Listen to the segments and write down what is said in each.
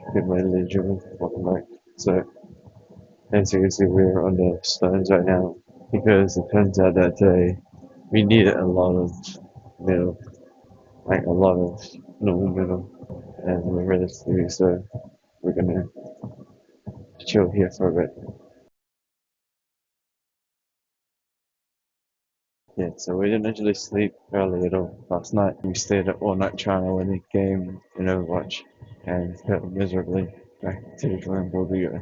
Good morning, gentlemen. Welcome back. So, as you can see, we're on the stones right now because it turns out that today we needed a lot of milk, like a lot of normal milk, and we're really sleepy, so we're gonna chill here for a bit. Yeah, so we didn't actually sleep early at all last night. We stayed up all night trying to win a game in Overwatch and failed miserably. Back to the drawing board we go.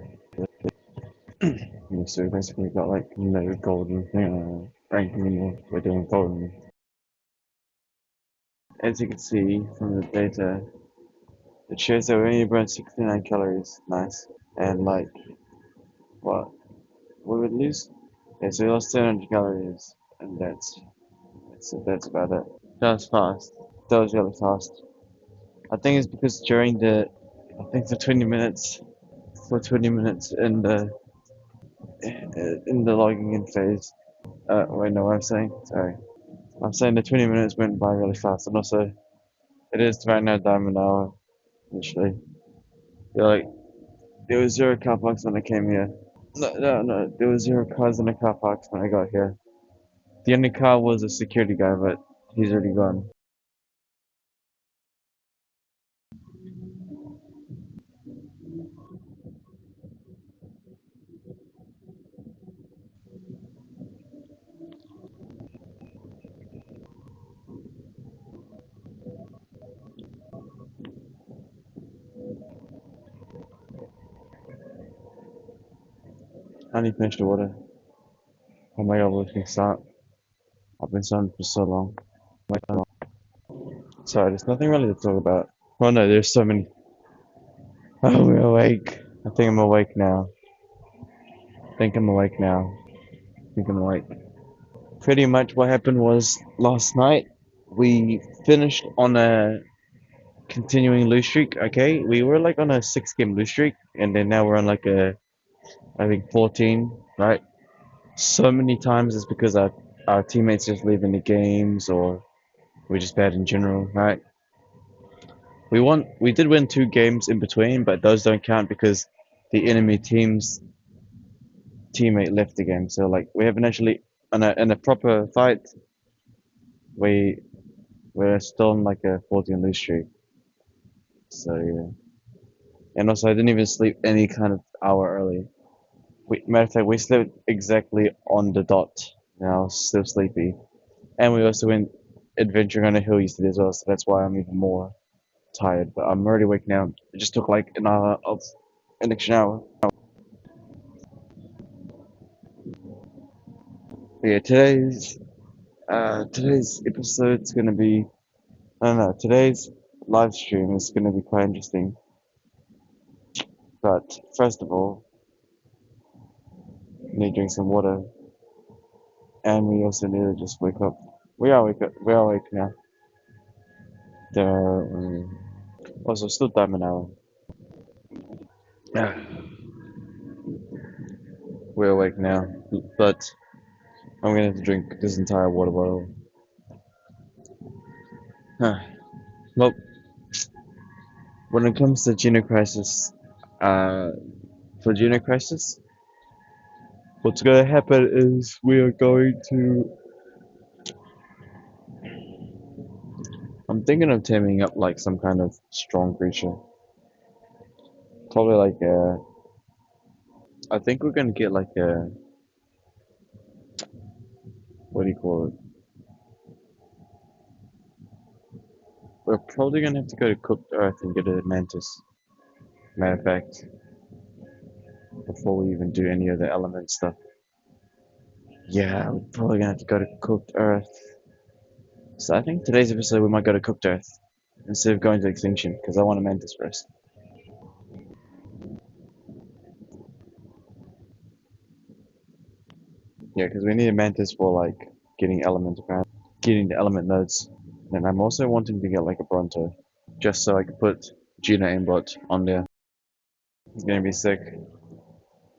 Yeah, so basically got like no golden thing ranking anymore. We're doing golden. As you can see from the data, it shows that we only burned 69 calories. Nice. And like, what? We would lose? Yeah, so we lost 700 calories, and that's about it. That was fast. That was really fast. I think it's because during I think for 20 minutes in the logging in phase. Wait, no, what I'm saying? Sorry. I'm saying the 20 minutes went by really fast, and also it is right now diamond hour, literally. Yeah, like there was zero car parks when I came here. No. There was zero cars in the car parks when I got here. The only car was a security guy, but he's already gone. I need to finish the water. Oh my god, we can start. I've been starting for so long. Sorry, there's nothing really to talk about. Oh no, there's so many. Oh, we're awake. I think I'm awake now. I think I'm awake now. I think I'm awake. Pretty much what happened was last night we finished on a continuing lose streak. Okay, we were like on a 6 game lose streak, and then now we're on like I think 14, right? So many times it's because our teammates just leaving the games, or we're just bad in general, right? We did win 2 games in between, but those don't count because the enemy team's teammate left the game. So like we haven't actually in a proper fight. We we're still on like a 14 lose streak. So yeah, and also I didn't even sleep any kind of hour early. Matter of fact, we slept exactly on the dot. Now still sleepy, and we also went adventuring on a hill yesterday as well. So that's why I'm even more tired. But I'm already awake now. It just took like an extra hour. But yeah, today's episode's gonna be I don't know. Today's live stream is gonna be quite interesting. But first of all, we need to drink some water, and we also need to just wake up. We are wake up. We are awake now. The also still time an hour. Yeah, we're awake now, but I'm gonna have to drink this entire water bottle. Huh. Well, when it comes to Geno Crisis, uh, for Geno Crisis, what's gonna happen is we are going to. I'm thinking of taming up like some kind of strong creature. Probably like a. I think we're gonna get like a. What do you call it? We're probably gonna have to go to Cooked Earth and get a Mantis. Matter of fact, before we even do any of the element stuff. Yeah, we're probably gonna have to go to Cooked Earth. So I think today's episode we might go to Cooked Earth instead of going to Extinction because I want a Mantis first. Yeah, because we need a Mantis for like getting element apparently, getting the element nodes. And I'm also wanting to get like a Bronto, just so I can put Gina aimbot on there. It's gonna be sick.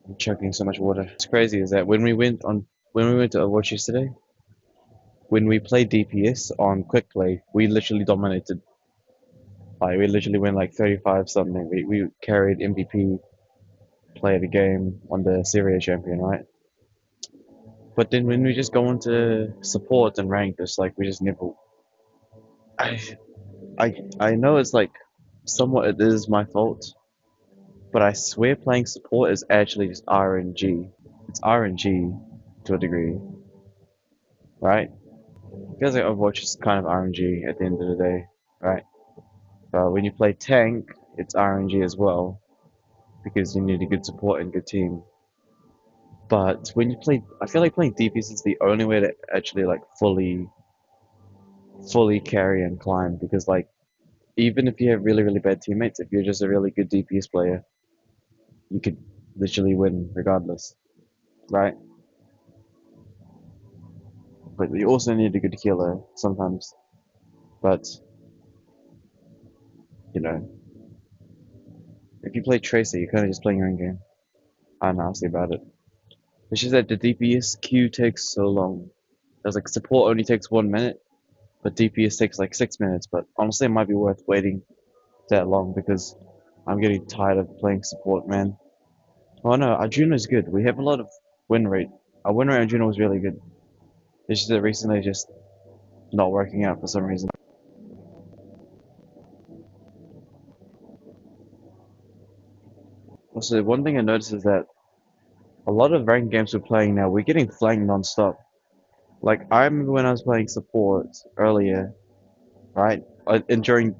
I'm chugging so much water. What's crazy is that when we went to Overwatch yesterday, when we played DPS on Quick Play, we literally dominated. Like we literally win like 35 something. We carried MVP player of the game on the Serie champion, right? But then when we just go into support and rank, it's like we just never. I I know it's like somewhat it is my fault, but I swear playing support is actually just RNG. It's RNG to a degree, right? Feels like Overwatch is kind of RNG at the end of the day, right? But when you play tank, it's RNG as well because you need a good support and good team. But when you play, I feel like playing DPS is the only way to actually like fully carry and climb because like even if you have really bad teammates, if you're just a really good DPS player, you could literally win regardless, right? But you also need a good healer sometimes. But you know, if you play Tracer, you're kind of just playing your own game. I'm nasty about it. It's just that the DPS queue takes so long. There's like support only takes 1 minute, but DPS takes like 6 minutes. But honestly, it might be worth waiting that long because I'm getting tired of playing support, man. Oh no, Arjuna is good. We have a lot of win rate. Our win rate on Arjuna was really good. It's just that recently just not working out for some reason. Also, one thing I noticed is that a lot of ranked games we're playing now, we're getting flanked non-stop. Like I remember when I was playing support earlier, right? And during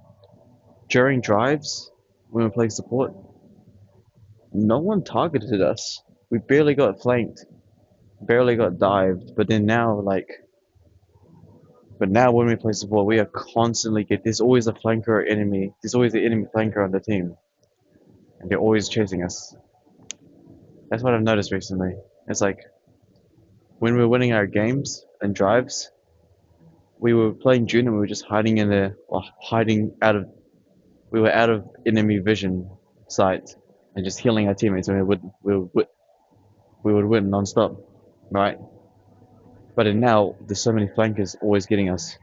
drives when we were playing support, no one targeted us. We barely got flanked, barely got dived. But now when we play support, we are constantly get. There's always a flanker enemy. There's always an enemy flanker on the team, and they're always chasing us. That's what I've noticed recently. It's like when we were winning our games and drives, we were playing June and we were just hiding in there, or hiding out of. We were out of enemy vision sight and just healing our teammates, and we would win non-stop, right? But now there's so many flankers always getting us,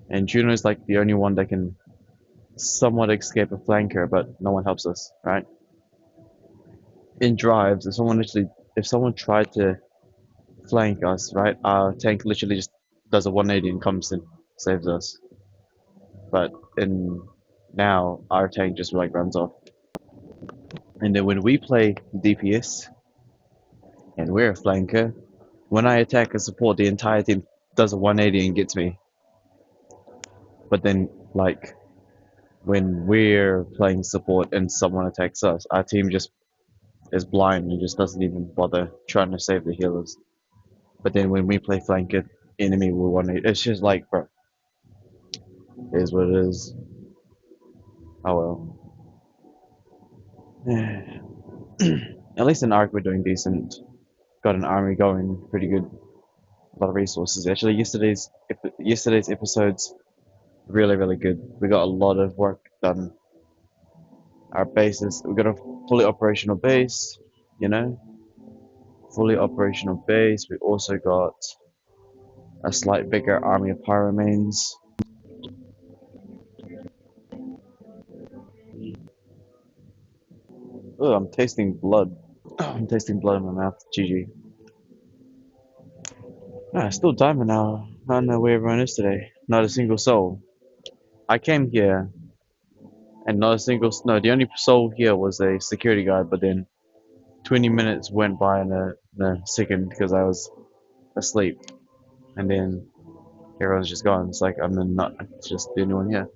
and Juno's like the only one that can somewhat escape a flanker, but no one helps us, right? In drives, if someone tried to flank us, right, our tank literally just does a 180 and comes and saves us. But in now, our tank just like runs off. And then when we play DPS and we're a flanker, when I attack a support, the entire team does a 180 and gets me. But then, like, when we're playing support and someone attacks us, our team just is blind and just doesn't even bother trying to save the healers. But then when we play flanker, enemy will 180. It's just like, bro, it is what it is. Oh well. At least in Ark, we're doing decent. Got an army going pretty good. A lot of resources. Actually, yesterday's episodes really good. We got a lot of work done. Our bases, we got a fully operational base, you know, fully operational base. We also got a slight bigger army of pyromanes. Oh, I'm tasting blood. I'm tasting blood in my mouth. GG. Ah, still diamond now. I don't know where everyone is today. Not a single soul. I came here and not a single. No, the only soul here was a security guard, but then 20 minutes went by in a second because I was asleep. And then everyone's just gone. It's like I'm not just the only one here.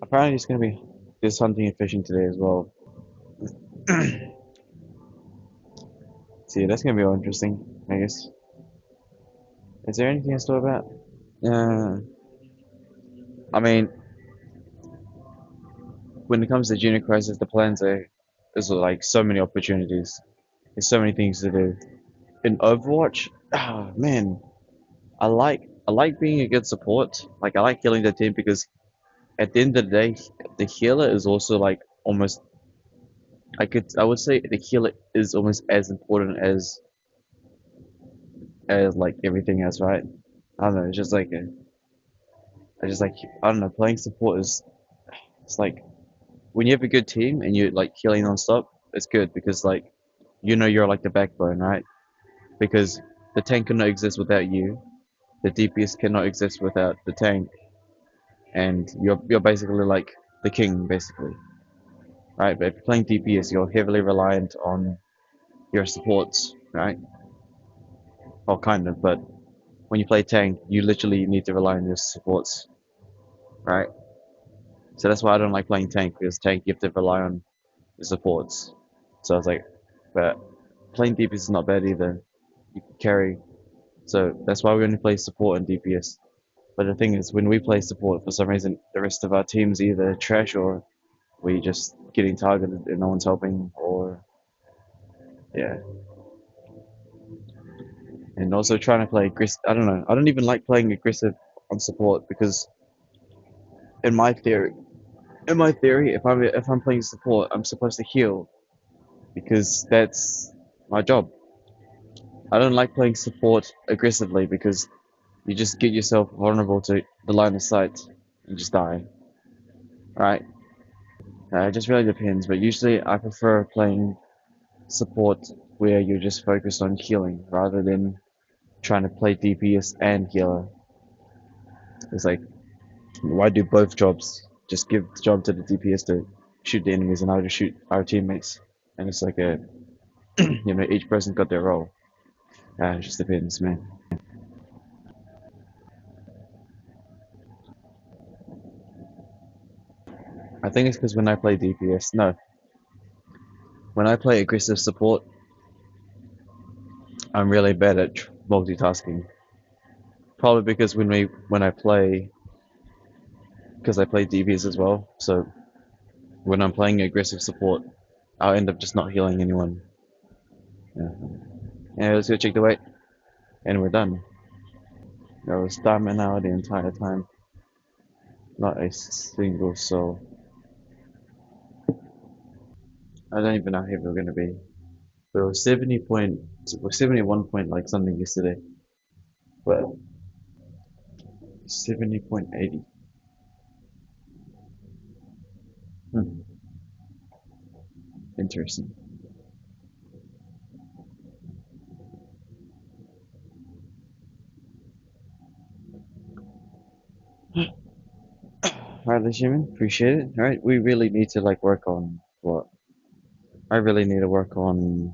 Apparently, it's gonna be there's hunting and fishing today as well. See, that's gonna be all interesting, I guess. Is there anything else to talk about? Uh, I mean, when it comes to Junior Crisis, the plans are there's like so many opportunities. There's so many things to do. In Overwatch, ah man, I like being a good support. Like I like healing the team because at the end of the day, the healer is also like almost I would say the healer is almost as important as like everything else, right? I don't know, it's just like I just like, I don't know, playing support is, it's like when you have a good team and you're like healing non-stop, it's good because like you're like the backbone, right? Because the tank cannot exist without you, the DPS cannot exist without the tank, and you're basically like the king, basically, right? But if you're playing DPS, you're heavily reliant on your supports, right? Well, kind of, but when you play tank, you literally need to rely on your supports, right? So that's why I don't like playing tank because tank you have to rely on the supports. So I was like, but playing DPS is not bad either. You can carry, so that's why we only play support and DPS. But the thing is, when we play support, for some reason, the rest of our team's either trash or we just getting targeted and no one's helping, or yeah. And also trying to play aggressive. I don't know. I don't even like playing aggressive on support because in my theory, if I'm playing support, I'm supposed to heal because that's my job. I don't like playing support aggressively because you just get yourself vulnerable to the line of sight and just die, right? It just really depends, but usually I prefer playing support where you're just focused on healing rather than trying to play DPS and healer. It's like, why do both jobs? Just give the job to the DPS to shoot the enemies and I'll just shoot our teammates. And it's like each person got their role. It just depends, man. I think it's because when I play DPS, no, when I play aggressive support, I'm really bad at multitasking. Probably because when I play, because I play DPS as well. So when I'm playing aggressive support, I'll end up just not healing anyone. Yeah. Yeah, let's go check the weight, and we're done. There was stamina the entire time, not a single soul. I don't even know how heavy we're gonna be. But it was 71 point like something yesterday. Well, 70.80. Hmm, interesting. Alright, Legionman, appreciate it. Alright, we really need to like work on what? I really need to work on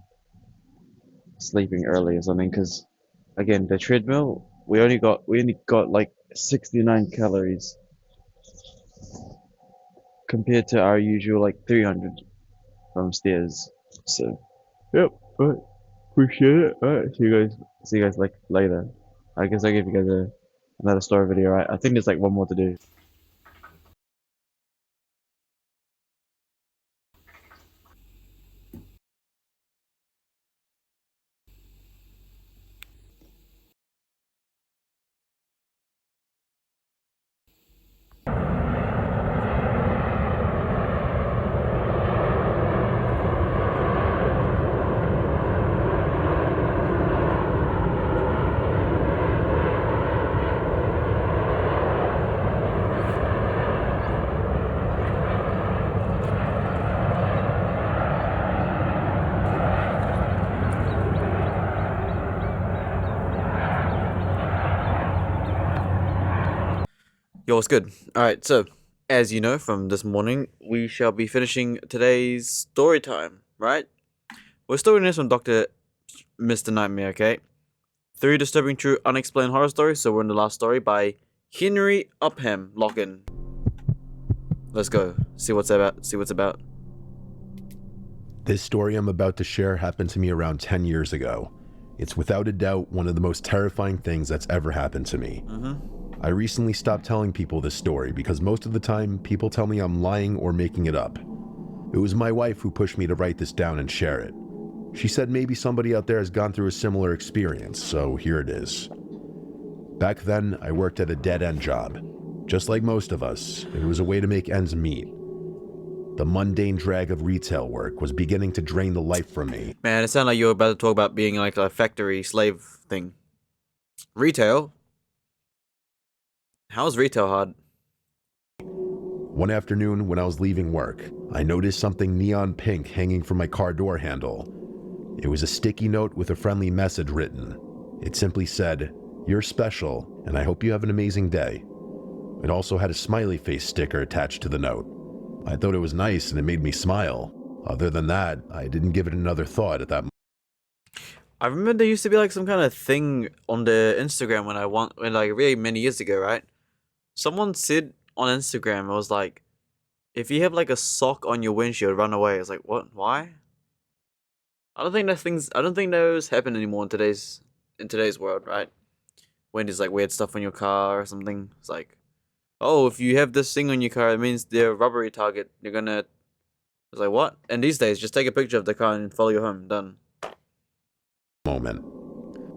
sleeping early or something because again, the treadmill, we only got like 69 calories compared to our usual like 300 from stairs. So, yep, alright, appreciate it. Alright, see you guys like later. I guess I'll give you guys another story video, right? I think there's like one more to do. Yo, what's good? Alright, so, as you know from this morning, we shall be finishing today's story time, right? We're starting this from Dr. Mr. Nightmare, okay? 3 disturbing true unexplained horror stories, so we're in the last story by Henry Upham Locken. Let's go. See what's about. This story I'm about to share happened to me around 10 years ago. It's without a doubt one of the most terrifying things that's ever happened to me. I recently stopped telling people this story because most of the time people tell me I'm lying or making it up. It was my wife who pushed me to write this down and share it. She said maybe somebody out there has gone through a similar experience, so here it is. Back then, I worked at a dead-end job. Just like most of us, it was a way to make ends meet. The mundane drag of retail work was beginning to drain the life from me. Man, it sounded like you were about to talk about being like a factory slave thing. Retail? How's retail hard? One afternoon when I was leaving work, I noticed something neon pink hanging from my car door handle. It was a sticky note with a friendly message written. It simply said, "You're special, and I hope you have an amazing day." It also had a smiley face sticker attached to the note. I thought it was nice and it made me smile. Other than that, I didn't give it another thought at that moment. I remember there used to be like some kind of thing on the Instagram when like really many years ago, right? Someone said on Instagram, it was like, if you have like a sock on your windshield, run away. It's like, what? Why? I don't think those happen anymore in today's world, right? When there's like weird stuff on your car or something. It's like, oh, if you have this thing on your car, it means they're a robbery target. You're gonna. It's like, what? And these days, just take a picture of the car and follow you home. Done.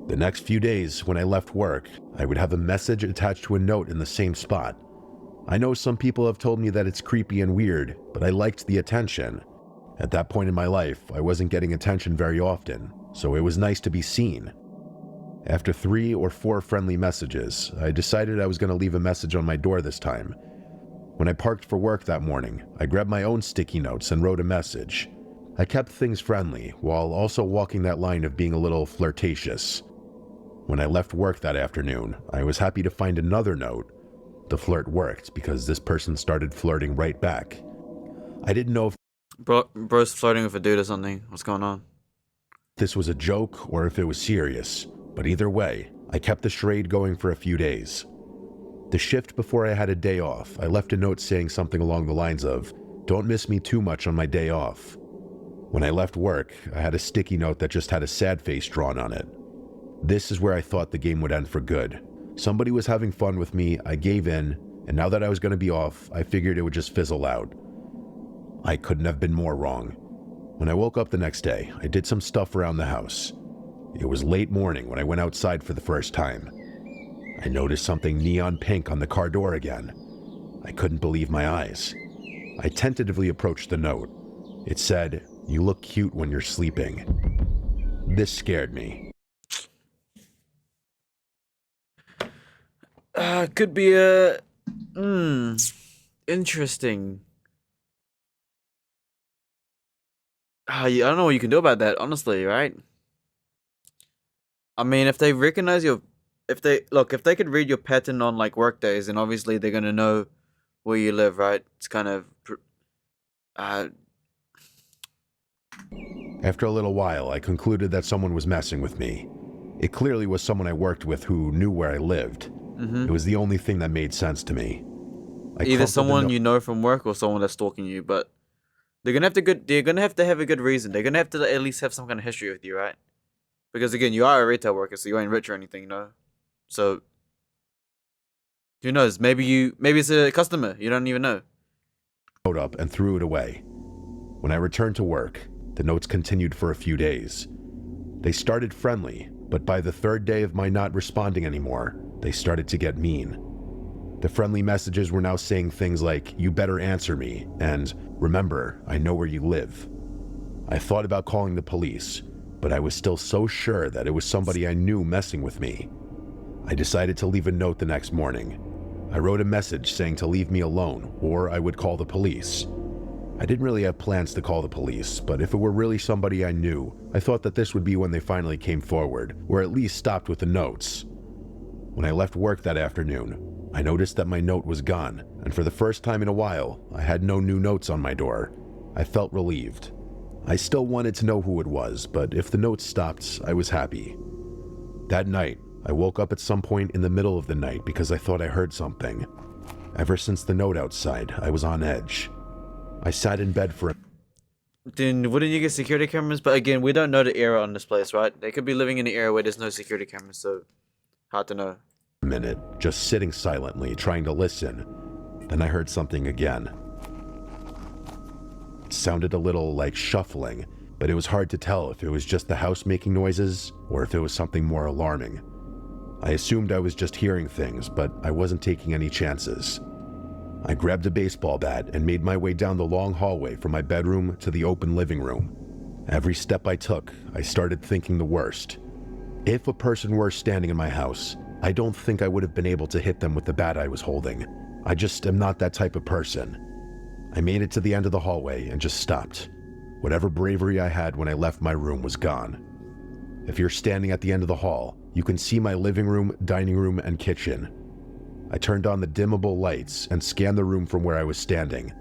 The next few days, when I left work, I would have a message attached to a note in the same spot. I know some people have told me that it's creepy and weird, but I liked the attention. At that point in my life, I wasn't getting attention very often, so it was nice to be seen. After 3 or 4 friendly messages, I decided I was going to leave a message on my door this time. When I parked for work that morning, I grabbed my own sticky notes and wrote a message. I kept things friendly, while also walking that line of being a little flirtatious. When I left work that afternoon, I was happy to find another note. The flirt worked because this person started flirting right back. I didn't know if Bro's flirting with a dude or something. What's going on? this was a joke or if it was serious, but either way, I kept the charade going for a few days. The shift before I had a day off, I left a note saying something along the lines of, "Don't miss me too much on my day off." When I left work, I had a sticky note that just had a sad face drawn on it. This is where I thought the game would end for good. Somebody was having fun with me, I gave in, and now that I was going to be off, I figured it would just fizzle out. I couldn't have been more wrong. When I woke up the next day, I did some stuff around the house. It was late morning when I went outside for the first time. I noticed something neon pink on the car door again. I couldn't believe my eyes. I tentatively approached the note. It said, "You look cute when you're sleeping." This scared me. Could be a... interesting. I don't know what you can do about that, honestly, right? I mean, if they recognize your... If they could read your pattern on, like, work days, then obviously they're gonna know where you live, right? It's kind of... After a little while, I concluded that someone was messing with me. It clearly was someone I worked with who knew where I lived. It was the only thing that made sense to me. Either someone you know from work or someone that's stalking you, but they're gonna have to have a good reason. They're gonna have to at least have some kind of history with you, right? Because again, you are a retail worker, so you ain't rich or anything, you know? So who knows? Maybe it's a customer. You don't even know. Note up and threw it away. When I returned to work, the notes continued for a few days. They started friendly, but by the 3rd day of my not responding anymore, they started to get mean. The friendly messages were now saying things like, "You better answer me," and "Remember, I know where you live." I thought about calling the police, but I was still so sure that it was somebody I knew messing with me. I decided to leave a note the next morning. I wrote a message saying to leave me alone, or I would call the police. I didn't really have plans to call the police, but if it were really somebody I knew, I thought that this would be when they finally came forward, or at least stopped with the notes. When I left work that afternoon, I noticed that my note was gone, and for the first time in a while, I had no new notes on my door. I felt relieved. I still wanted to know who it was, but if the notes stopped, I was happy. That night, I woke up at some point in the middle of the night because I thought I heard something. Ever since the note outside, I was on edge. I sat in bed for a Then wouldn't you get security cameras? But again, we don't know the era on this place, right? They could be living in an era where there's no security cameras, so hard to know. minute, just sitting silently, trying to listen. Then I heard something again. It sounded a little like shuffling, but it was hard to tell if it was just the house making noises or if it was something more alarming. I assumed I was just hearing things, but I wasn't taking any chances. I grabbed a baseball bat and made my way down the long hallway from my bedroom to the open living room. Every step I took, I started thinking the worst. If a person were standing in my house, I don't think I would have been able to hit them with the bat I was holding. I just am not that type of person. I made it to the end of the hallway and just stopped. Whatever bravery I had when I left my room was gone. If you're standing at the end of the hall, you can see my living room, dining room, and kitchen. I turned on the dimmable lights and scanned the room from where I was standing.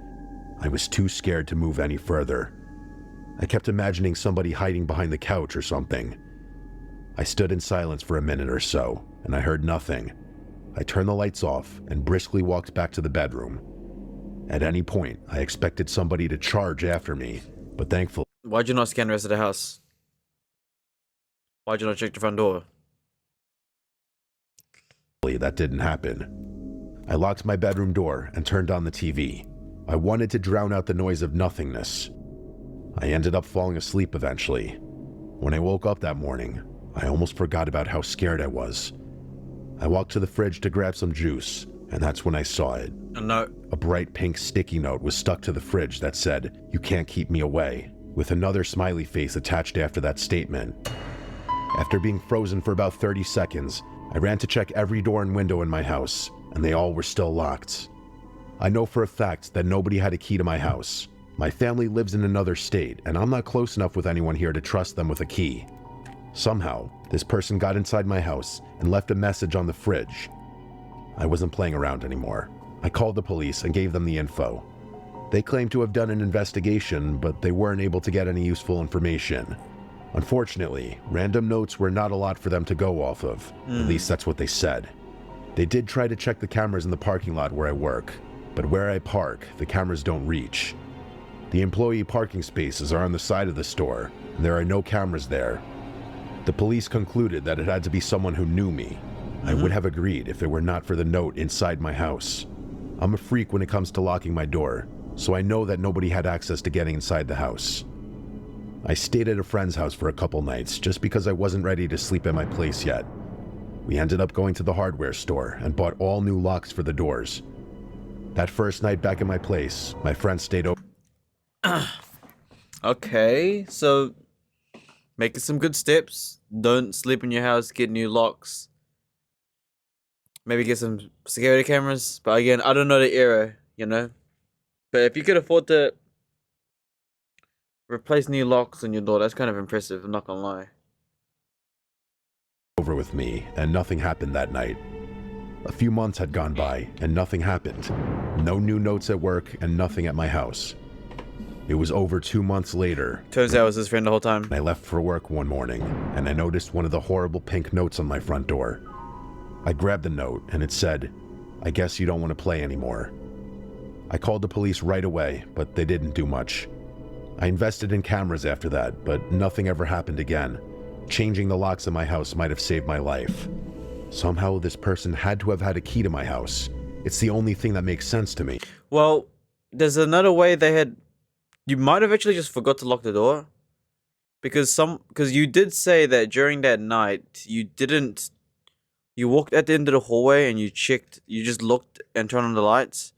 I was too scared to move any further. I kept imagining somebody hiding behind the couch or something. I stood in silence for a minute or so, and I heard nothing. I turned the lights off and briskly walked back to the bedroom. At any point, I expected somebody to charge after me, but thankfully, Why'd you not scan the rest of the house? Why'd you not check the front door? that didn't happen. I locked my bedroom door and turned on the TV. I wanted to drown out the noise of nothingness. I ended up falling asleep eventually. When I woke up that morning, I almost forgot about how scared I was. I walked to the fridge to grab some juice, and that's when I saw it. A note. A bright pink sticky note was stuck to the fridge that said, "You can't keep me away," with another smiley face attached after that statement. After being frozen for about 30 seconds, I ran to check every door and window in my house, and they all were still locked. I know for a fact that nobody had a key to my house. My family lives in another state, and I'm not close enough with anyone here to trust them with a key. Somehow, this person got inside my house and left a message on the fridge. I wasn't playing around anymore. I called the police and gave them the info. They claimed to have done an investigation, but they weren't able to get any useful information. Unfortunately, random notes were not a lot for them to go off of. At least that's what they said. They did try to check the cameras in the parking lot where I work, but where I park, the cameras don't reach. The employee parking spaces are on the side of the store, and there are no cameras there. The police concluded that it had to be someone who knew me. I would have agreed if it were not for the note inside my house. I'm a freak when it comes to locking my door, so I know that nobody had access to getting inside the house. I stayed at a friend's house for a couple nights just because I wasn't ready to sleep at my place yet. We ended up going to the hardware store and bought all new locks for the doors. That first night back at my place, my friend stayed over. Okay, so making some good steps. Don't sleep in your house, get new locks. Maybe get some security cameras. But again, I don't know the era, you know? But if you could afford to replace new locks on your door, that's kind of impressive, I'm not gonna lie. Over with me, and nothing happened that night. A few months had gone by, and nothing happened. No new notes at work, and nothing at my house. It was over 2 months later. Turns out it was his friend the whole time. I left for work one morning, and I noticed one of the horrible pink notes on my front door. I grabbed the note, and it said, "I guess you don't want to play anymore." I called the police right away, but they didn't do much. I invested in cameras after that, but nothing ever happened again. Changing the locks in my house might have saved my life. Somehow this person had to have had a key to my house. It's the only thing that makes sense to me. Well, there's another way they had. You might have actually just forgot to lock the door. Because you did say that during that night, you walked at the end of the hallway and you just looked and turned on the lights.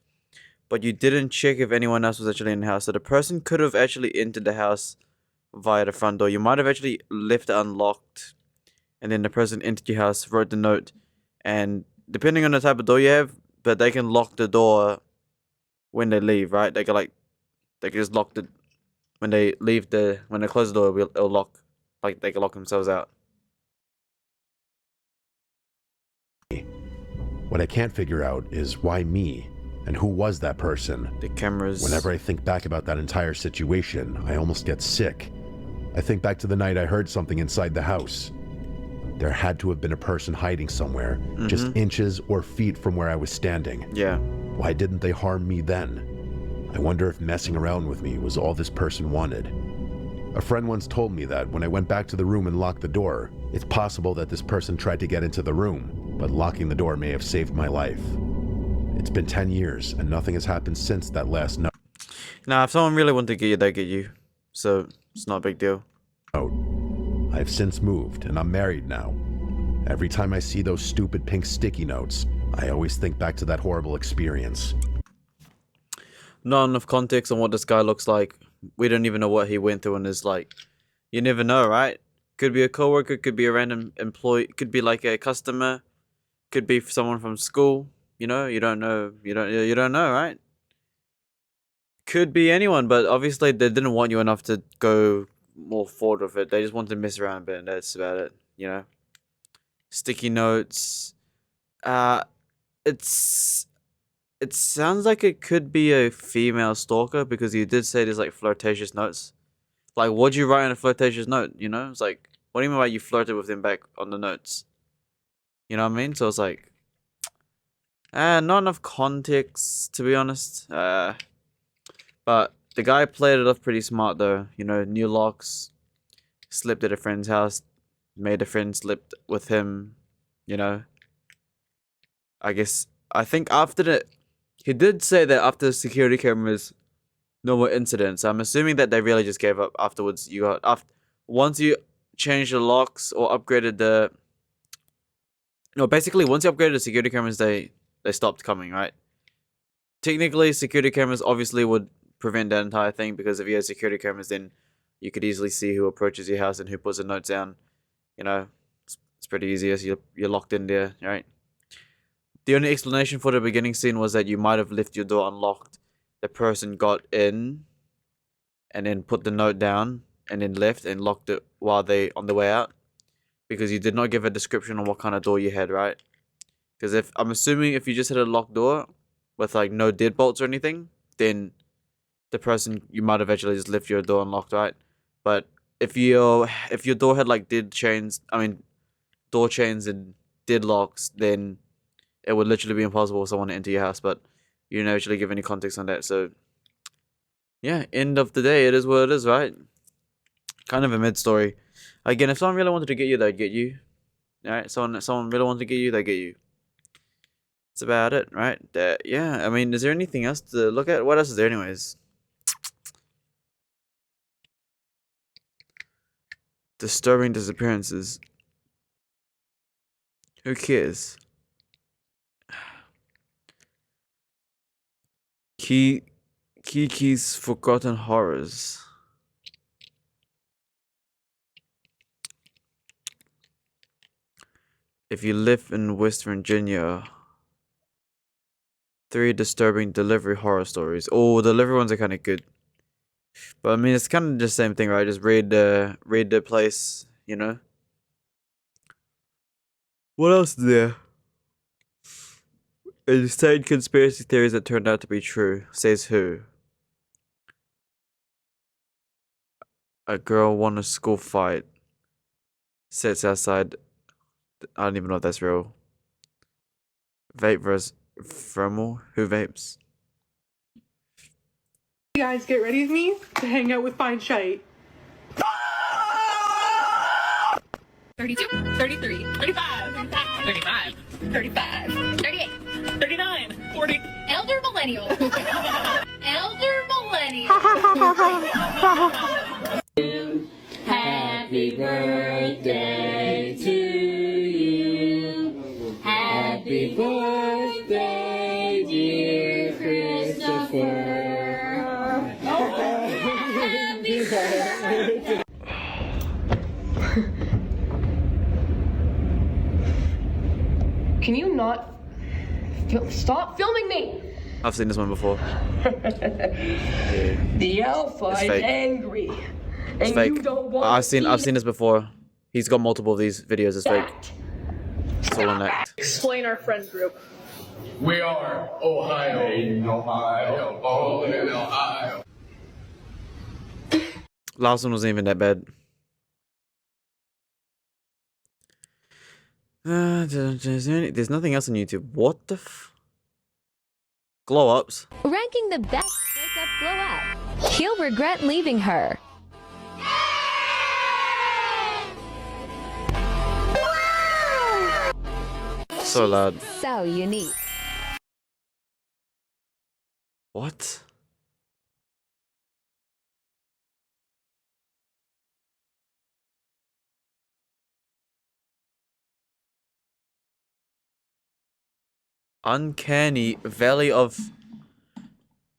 But you didn't check if anyone else was actually in the house. So the person could have actually entered the house via the front door. You might have actually left it unlocked. And then the person entered your house, wrote the note. And depending on the type of door you have, but they can lock the door when they leave, right? They can just lock it when they close the door, it'll lock. Like they can lock themselves out. What I can't figure out is why me, and who was that person? The cameras. Whenever I think back about that entire situation, I almost get sick. I think back to the night I heard something inside the house. There had to have been a person hiding somewhere, just inches or feet from where I was standing. Yeah. Why didn't they harm me then? I wonder if messing around with me was all this person wanted. A friend once told me that when I went back to the room and locked the door, it's possible that this person tried to get into the room, but locking the door may have saved my life. It's been 10 years, and nothing has happened since that last note. Now, if someone really wanted to get you, they'll get you. So, it's not a big deal. I've since moved, and I'm married now. Every time I see those stupid pink sticky notes, I always think back to that horrible experience. Not enough context on what this guy looks like. We don't even know what he went through in his, you never know, right? Could be a coworker, could be a random employee, could be like a customer. Could be someone from school. You know, you don't know. You don't know, right? Could be anyone, but obviously they didn't want you enough to go more forward with it. They just wanted to mess around a bit, and that's about it. You know, sticky notes. It's it sounds like it could be a female stalker because you did say there's like flirtatious notes. Like, what'd you write in a flirtatious note? You know, it's like, what do you mean by you flirted with him back on the notes? You know what I mean? So it's like, not enough context to be honest. But the guy played it off pretty smart though. You know, new locks, slipped at a friend's house, made a friend slip with him. You know, I think after the, he did say that after the security cameras, no more incidents. I'm assuming that they really just gave up afterwards. Once you changed the locks or upgraded the, no, basically once you upgraded the security cameras, they stopped coming, right? Technically, security cameras obviously would prevent that entire thing because if you had security cameras, then you could easily see who approaches your house and who puts a note down. You know, it's pretty easy as you're locked in there, right? The only explanation for the beginning scene was that you might have left your door unlocked. The person got in and then put the note down and then left and locked it while they on the way out because you did not give a description on what kind of door you had, right? Because I'm assuming if you just had a locked door with like no deadbolts or anything, then the person, you might have actually just left your door unlocked, right? But if your door had like door chains and deadlocks, then it would literally be impossible for someone to enter your house. But you didn't actually give any context on that, so yeah, end of the day, it is what it is, right? Kind of a mid story. Again, if someone really wanted to get you, they'd get you. Alright, someone really wanted to get you, they get you. That's about it, right? Yeah, I mean, is there anything else to look at? What else is there anyways? Disturbing disappearances. Who cares? Kiki's Forgotten Horrors. If you live in West Virginia, 3 disturbing delivery horror stories. Oh, the delivery ones are kind of good. But I mean, it's kind of the same thing, right? Just read the place, you know? What else is there? Insane conspiracy theories that turned out to be true. Says who? A girl won a school fight. Sits outside. I don't even know if that's real. Vape versus thermal? Who vapes? You guys get ready with me to hang out with Fine Shite. 32, 33, 35, 35, 35, 38, 39, 40. Elder millennial. Elder millennial. Happy birthday to you. Happy birthday, dear Christopher. Happy birthday. Can you not stop filming me? I've seen this one before. The Alpha is fake. angry. It's and fake. You don't want I've seen this before. He's got multiple of these videos. It's fake. that. It's all an act. Explain our friend group. We are Ohio. In Ohio. Oh, in Ohio. Last one wasn't even that bad. There's nothing else on YouTube. What the glow ups? Ranking the best breakup glow up. He'll regret leaving her. So loud. So unique. What? Uncanny Valley of...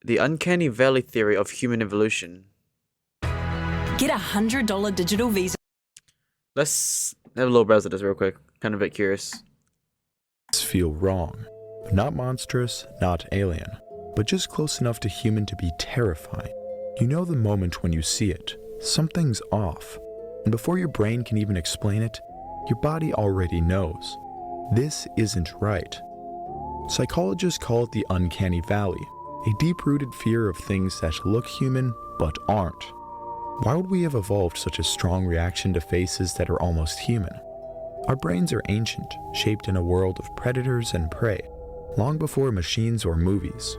The Uncanny Valley theory of human evolution. Get $100 digital Visa Let's have a little browse at this real quick. Kind of a bit curious. feel wrong. Not monstrous, not alien, but just close enough to human to be terrifying. You know the moment when you see it, something's off, and before your brain can even explain it, your body already knows. This isn't right. Psychologists call it the uncanny valley, a deep-rooted fear of things that look human but aren't. Why would we have evolved such a strong reaction to faces that are almost human? Our brains are ancient, shaped in a world of predators and prey, long before machines or movies.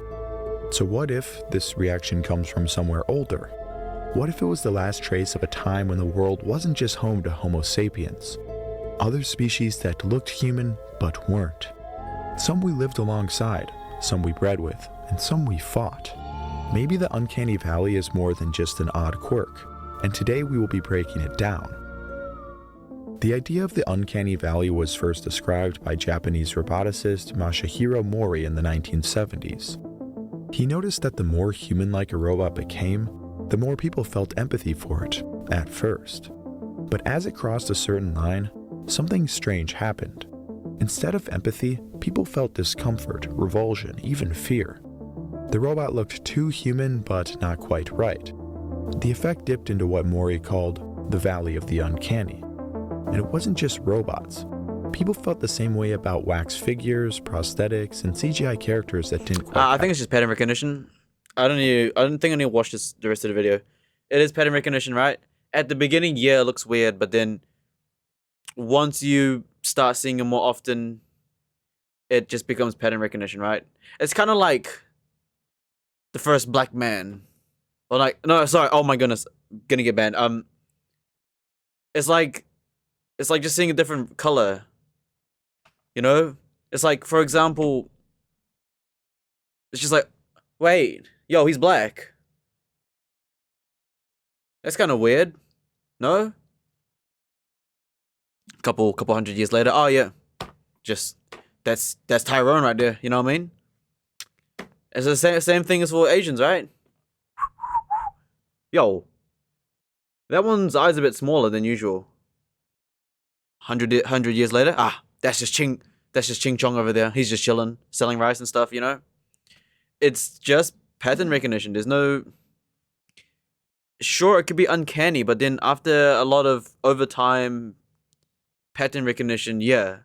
So what if this reaction comes from somewhere older? What if it was the last trace of a time when the world wasn't just home to Homo sapiens? Other species that looked human but weren't. Some we lived alongside, some we bred with, and some we fought. Maybe the uncanny valley is more than just an odd quirk, and today we will be breaking it down. The idea of the uncanny valley was first described by Japanese roboticist Masahiro Mori in the 1970s. He noticed that the more human-like a robot became, the more people felt empathy for it, at first. But as it crossed a certain line, something strange happened. Instead of empathy, people felt discomfort, revulsion, even fear. The robot looked too human but not quite right. The effect dipped into what Mori called the Valley of the Uncanny. And it wasn't just robots. People felt the same way about wax figures, prosthetics, and CGI characters that didn't quite I think it's just pattern recognition. I don't think I need to watch the rest of the video. It is pattern recognition, right? At the beginning, yeah, it looks weird, but then once you start seeing it more often, it just becomes pattern recognition, right? It's kind of like the first black man. Or like, no, sorry, oh my goodness, gonna get banned. It's like just seeing a different color. You know? It's like, for example, it's just like, wait, yo, he's black. That's kind of weird. No? Couple hundred years later, oh yeah, just that's Tyrone right there. You know what I mean? It's the same thing as for Asians, right? Yo, that one's eyes a bit smaller than usual. 100 years later, that's just Ching Chong over there. He's just chilling, selling rice and stuff. You know, it's just pattern recognition. There's no. Sure, it could be uncanny, but then after a lot of overtime pattern recognition, yeah.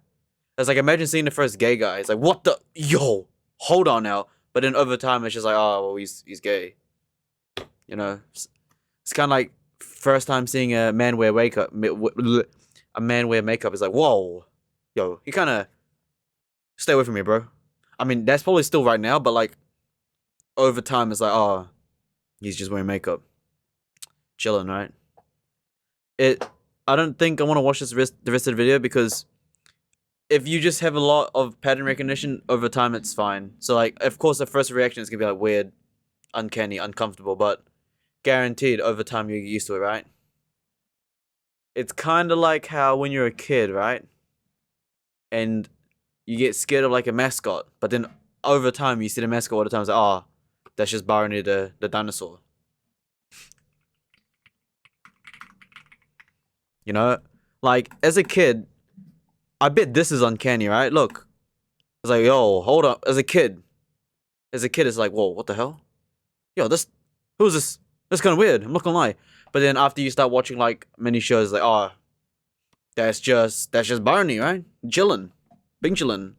It's like, imagine seeing the first gay guy. It's like, what the? Yo, hold on now. But then over time, it's just like, oh, well, he's gay. You know? It's kind of like first time seeing a man wear makeup. A man wear makeup is like, whoa. Yo, he kind of... Stay away from me, bro. I mean, that's probably still right now, but like, over time, it's like, oh, he's just wearing makeup. Chilling, right? I don't think I want to watch the rest of the video because if you just have a lot of pattern recognition over time, it's fine. So like, of course, the first reaction is gonna be like weird, uncanny, uncomfortable, but guaranteed over time you get used to it, right? It's kind of like how when you're a kid, right? And you get scared of like a mascot, but then over time you see the mascot all the time. It's like, oh, that's just Barney the dinosaur. You know, like as a kid, I bet this is uncanny, right? Look, it's like, yo, hold up. As a kid, it's like, whoa, what the hell? Yo, who's this? That's kind of weird. I'm not gonna lie. But then after you start watching like many shows, like, oh, that's just Barney, right? Chillin', Bing chillin'.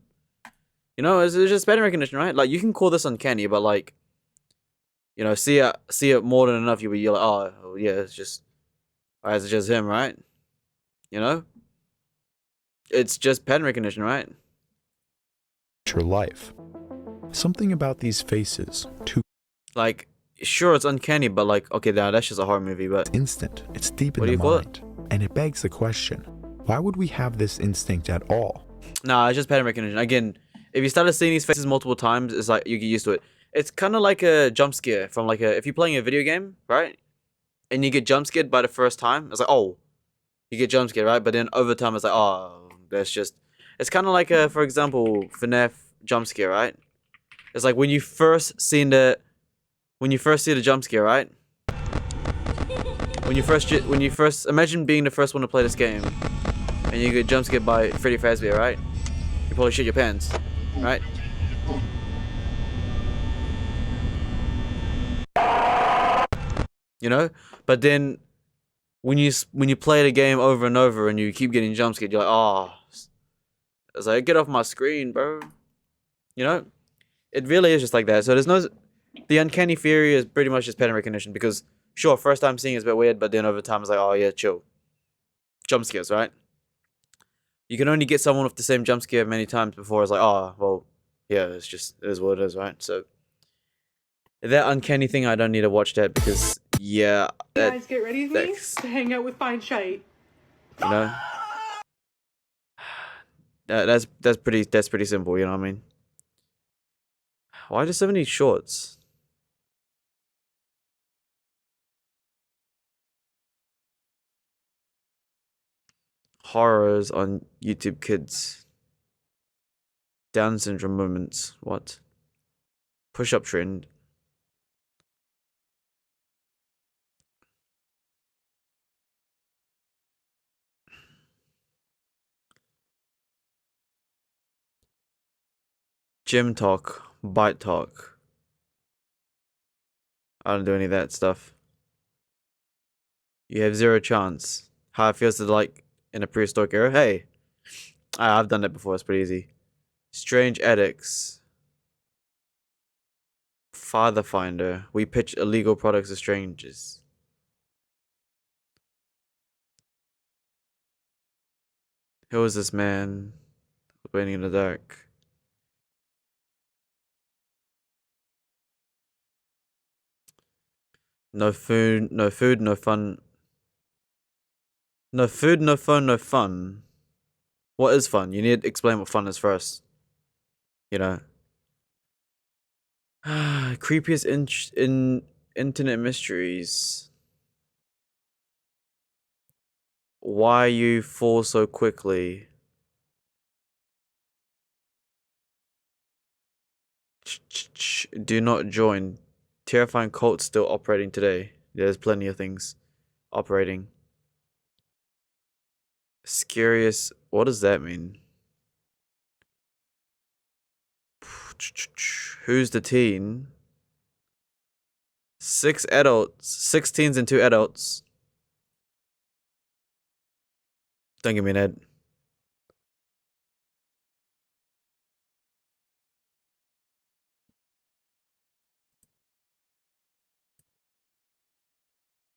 You know, it's just pattern recognition, right? Like you can call this uncanny, but like, you know, see it more than enough, you're like, oh yeah, it's just him, right? You know, it's just pattern recognition, right? Your life. Something about these faces, too. Like, sure, it's uncanny, but like, okay, now that's just a horror movie, but instant. It's deep in the mind, and it begs the question: why would we have this instinct at all? Nah, it's just pattern recognition. Again, if you started seeing these faces multiple times, it's like you get used to it. It's kind of like a jump scare from like if you're playing a video game, right? And you get jump scared by the first time, it's like, oh, you get jump scared, right? But then over time, it's like, oh, it's kind of like for example, FNAF jump scare, right? It's like when you first see the jump scare, right? When you first imagine being the first one to play this game, and you get jump scared by Freddy Fazbear, right? you probably shit your pants, right? You know? But then when you play the game over and over and you keep getting jump scared, you're like, oh, it's like, get off my screen, bro. You know? It really is just like that. So there's no, the uncanny theory is pretty much just pattern recognition, because sure, first time seeing is a bit weird, but then over time it's like, oh yeah, chill. Jump scares, right? You can only get someone with the same jump scare many times before it's like, oh, well, yeah, it is what it is, right? So that uncanny thing, I don't need to watch that, because yeah, Guys, get ready with me to hang out with fine shite. You know, that's pretty simple. You know what I mean? Why do so many shorts? Horrors on YouTube Kids. Down syndrome moments. What? Push-up trend. Gym talk. Bite talk. I don't do any of that stuff. You have zero chance. How it feels to like in a prehistoric era? Hey, I've done that before. It's pretty easy. Strange addicts. Father finder. We pitch illegal products to strangers. Who was this man waiting in the dark? No food, no fun. No food, no phone, no fun. What is fun? You need to explain what fun is first. You know. Creepiest in internet mysteries. Why you fall so quickly? Do not join. Terrifying cult still operating today. There's plenty of things operating. Scariest. What does that mean? Who's the teen? 6 adults. 6 teens and 2 adults. Don't give me an ad.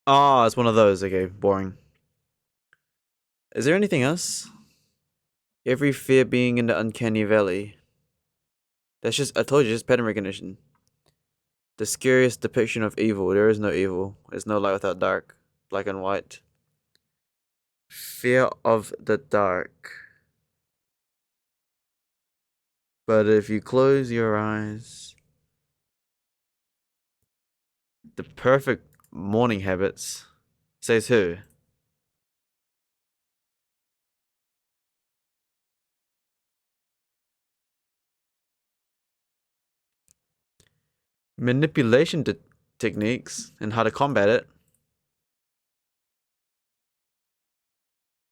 Ah, it's one of those. Okay, boring. Is there anything else? Every fear being in the uncanny valley. That's just, I told you, just pattern recognition. The scariest depiction of evil. There is no evil. There's no light without dark. Black and white. Fear of the dark. But if you close your eyes. The perfect morning habits. Says who? Manipulation techniques and how to combat it.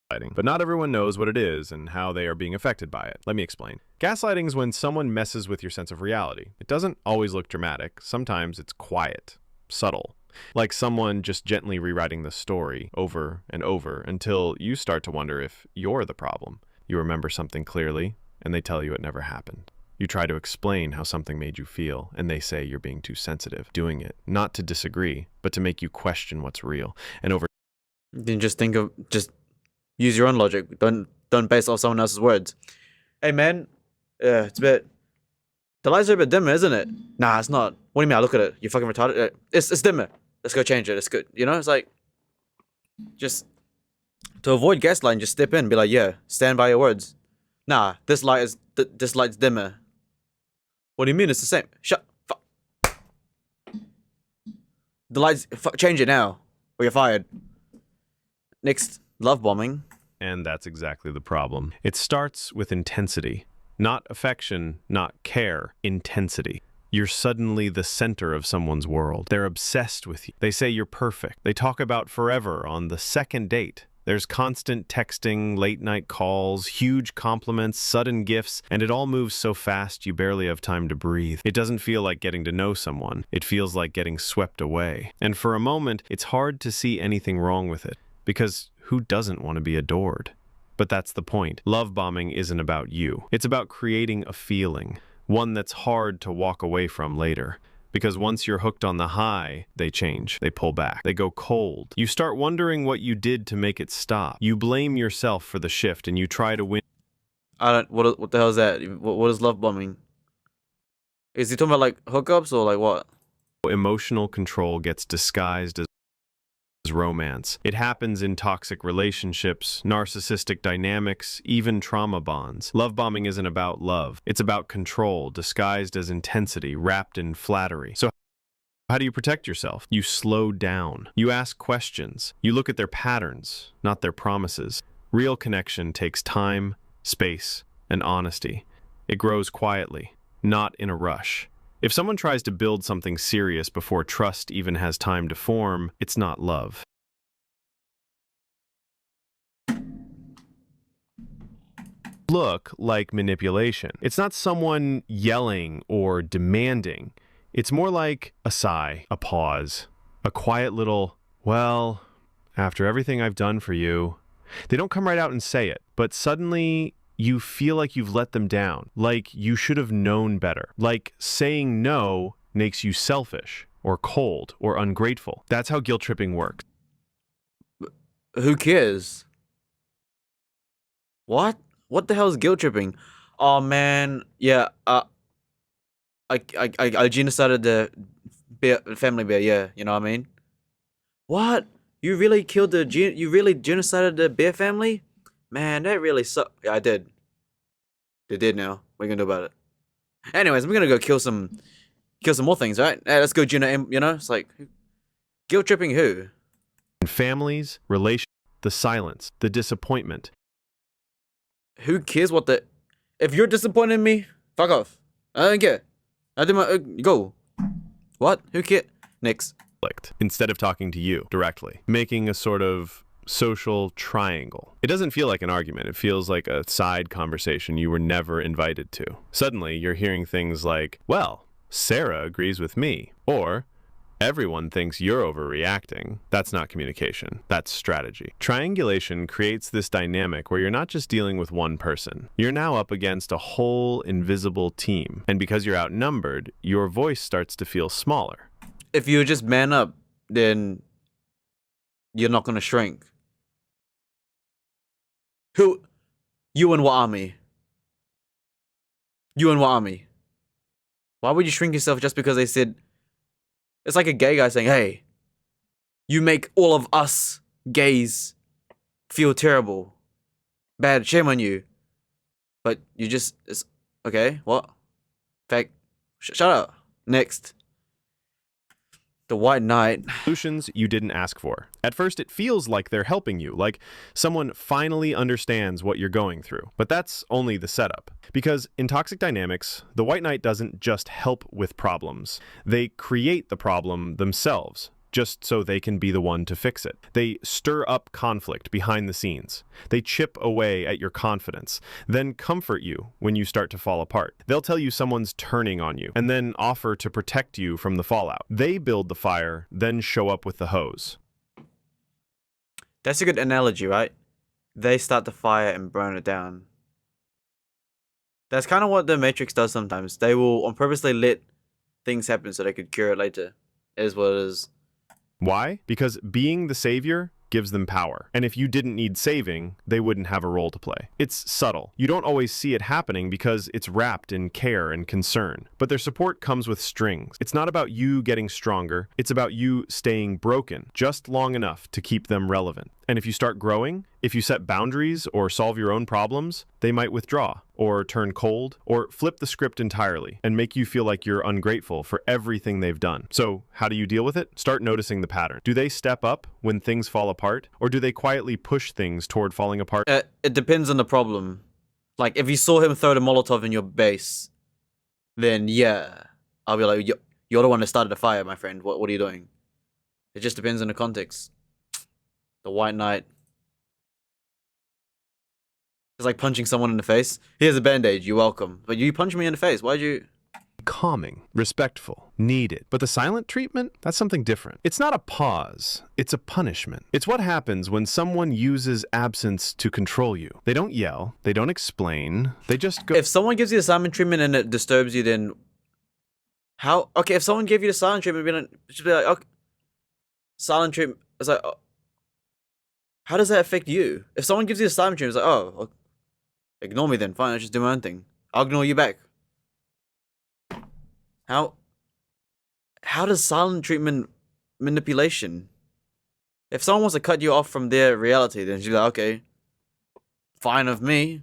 But not everyone knows what it is and how they are being affected by it. Let me explain. Gaslighting is when someone messes with your sense of reality. It doesn't always look dramatic. Sometimes it's quiet, subtle, like someone just gently rewriting the story over and over until you start to wonder if you're the problem. You remember something clearly, and they tell you it never happened. You try to explain how something made you feel, and they say you're being too sensitive, doing it not to disagree, but to make you question what's real. And over Then just use your own logic. Don't base it off someone else's words. Hey man, it's a bit. The lights are a bit dimmer, isn't it? Nah, it's not. What do you mean? I look at it. You fucking retarded. It's dimmer. Let's go change it. It's good. You know, it's like just to avoid gaslighting. Just step in, be like, yeah, stand by your words. Nah, this light's dimmer. What do you mean? It's the same. Shut. Fuck. The lights. Change it now, or you're fired. Next, love bombing. And that's exactly the problem. It starts with intensity. Not affection, not care. Intensity. You're suddenly the center of someone's world. They're obsessed with you. They say you're perfect. They talk about forever on the second date. There's constant texting, late night calls, huge compliments, sudden gifts, and it all moves so fast you barely have time to breathe. It doesn't feel like getting to know someone. It feels like getting swept away. And for a moment, it's hard to see anything wrong with it, because who doesn't want to be adored? But that's the point. Love bombing isn't about you. It's about creating a feeling, one that's hard to walk away from later. Because once you're hooked on the high, they change, they pull back, they go cold. You start wondering what you did to make it stop. You blame yourself for the shift and you try to win. What the hell is that? What is love bombing? Is he talking about like hookups or like what? Emotional control gets disguised as romance. It happens in toxic relationships, narcissistic dynamics, even trauma bonds. Love bombing isn't about love. It's about control, disguised as intensity, wrapped in flattery. So how do you protect yourself? You slow down. You ask questions. You look at their patterns, not their promises. Real connection takes time, space, and honesty. It grows quietly, not in a rush. If someone tries to build something serious before trust even has time to form, it's not love. Look like manipulation. It's not someone yelling or demanding. It's more like a sigh, a pause, a quiet little, well, after everything I've done for you. They don't come right out and say it, but suddenly you feel like you've let them down, like you should have known better, like saying no makes you selfish or cold or ungrateful. That's how guilt tripping works. Who cares? What? What the hell is guilt tripping? Oh man, yeah. I genocided the family bear. Yeah, you know what I mean. What? You really killed the you really genocided the bear family? Man, that really sucked. Yeah, I did. They did now. What are you gonna do about it? Anyways, I'm gonna go kill some more things, right? Hey, let's go, Gina. You know, it's like guilt tripping who? Families, relations, the silence, the disappointment. Who cares what the? If you're disappointed in me, fuck off. I don't care. I did my go. What? Who cares? Next. Instead of talking to you directly, making a sort of social triangle. It doesn't feel like an argument. It feels like a side conversation you were never invited to. Suddenly, you're hearing things like, well, Sarah agrees with me, or everyone thinks you're overreacting. That's not communication. That's strategy. Triangulation creates this dynamic where you're not just dealing with one person. You're now up against a whole invisible team. And because you're outnumbered, your voice starts to feel smaller. If you just man up, then you're not gonna shrink. Who? You and what army? You and what army? Why would you shrink yourself just because they said? It's like a gay guy saying, hey, you make all of us gays feel terrible. Bad, shame on you. But you just, it's, okay, what? Fact, shut up. Next. The White Knight. Solutions you didn't ask for. At first, it feels like they're helping you, like someone finally understands what you're going through. But that's only the setup. Because in toxic dynamics, the White Knight doesn't just help with problems. They create the problem themselves, just so they can be the one to fix it. They stir up conflict behind the scenes. They chip away at your confidence, then comfort you when you start to fall apart. They'll tell you someone's turning on you, and then offer to protect you from the fallout. They build the fire, then show up with the hose. That's a good analogy, right? They start the fire and burn it down. That's kind of what the Matrix does sometimes. They will on purposely let things happen so they could cure it later. It is what it is. Why? Because being the savior gives them power. And if you didn't need saving, they wouldn't have a role to play. It's subtle. You don't always see it happening because it's wrapped in care and concern. But their support comes with strings. It's not about you getting stronger. It's about you staying broken just long enough to keep them relevant. And if you start growing, if you set boundaries or solve your own problems, they might withdraw or turn cold or flip the script entirely and make you feel like you're ungrateful for everything they've done. So how do you deal with it? Start noticing the pattern. Do they step up when things fall apart, or do they quietly push things toward falling apart? It depends on the problem. Like if you saw him throw the Molotov in your base, then yeah, I'll be like, you're the one that started the fire, my friend. What are you doing? It just depends on the context. The White Knight. It's like punching someone in the face. Here's a band-aid, you're welcome. But you punch me in the face, why'd you... Calming, respectful, needed. But the silent treatment, that's something different. It's not a pause, it's a punishment. It's what happens when someone uses absence to control you. They don't yell, they don't explain, they just go. If someone gives you the silent treatment and it disturbs you, then... How? Okay, if someone gave you the silent treatment, it should be like, okay, silent treatment, it's like, oh, how does that affect you? If someone gives you the silent treatment, it's like, oh, okay, ignore me then, fine, I'll just do my own thing. I'll ignore you back. How does silent treatment manipulation? If someone wants to cut you off from their reality, then she's like, okay, fine with me.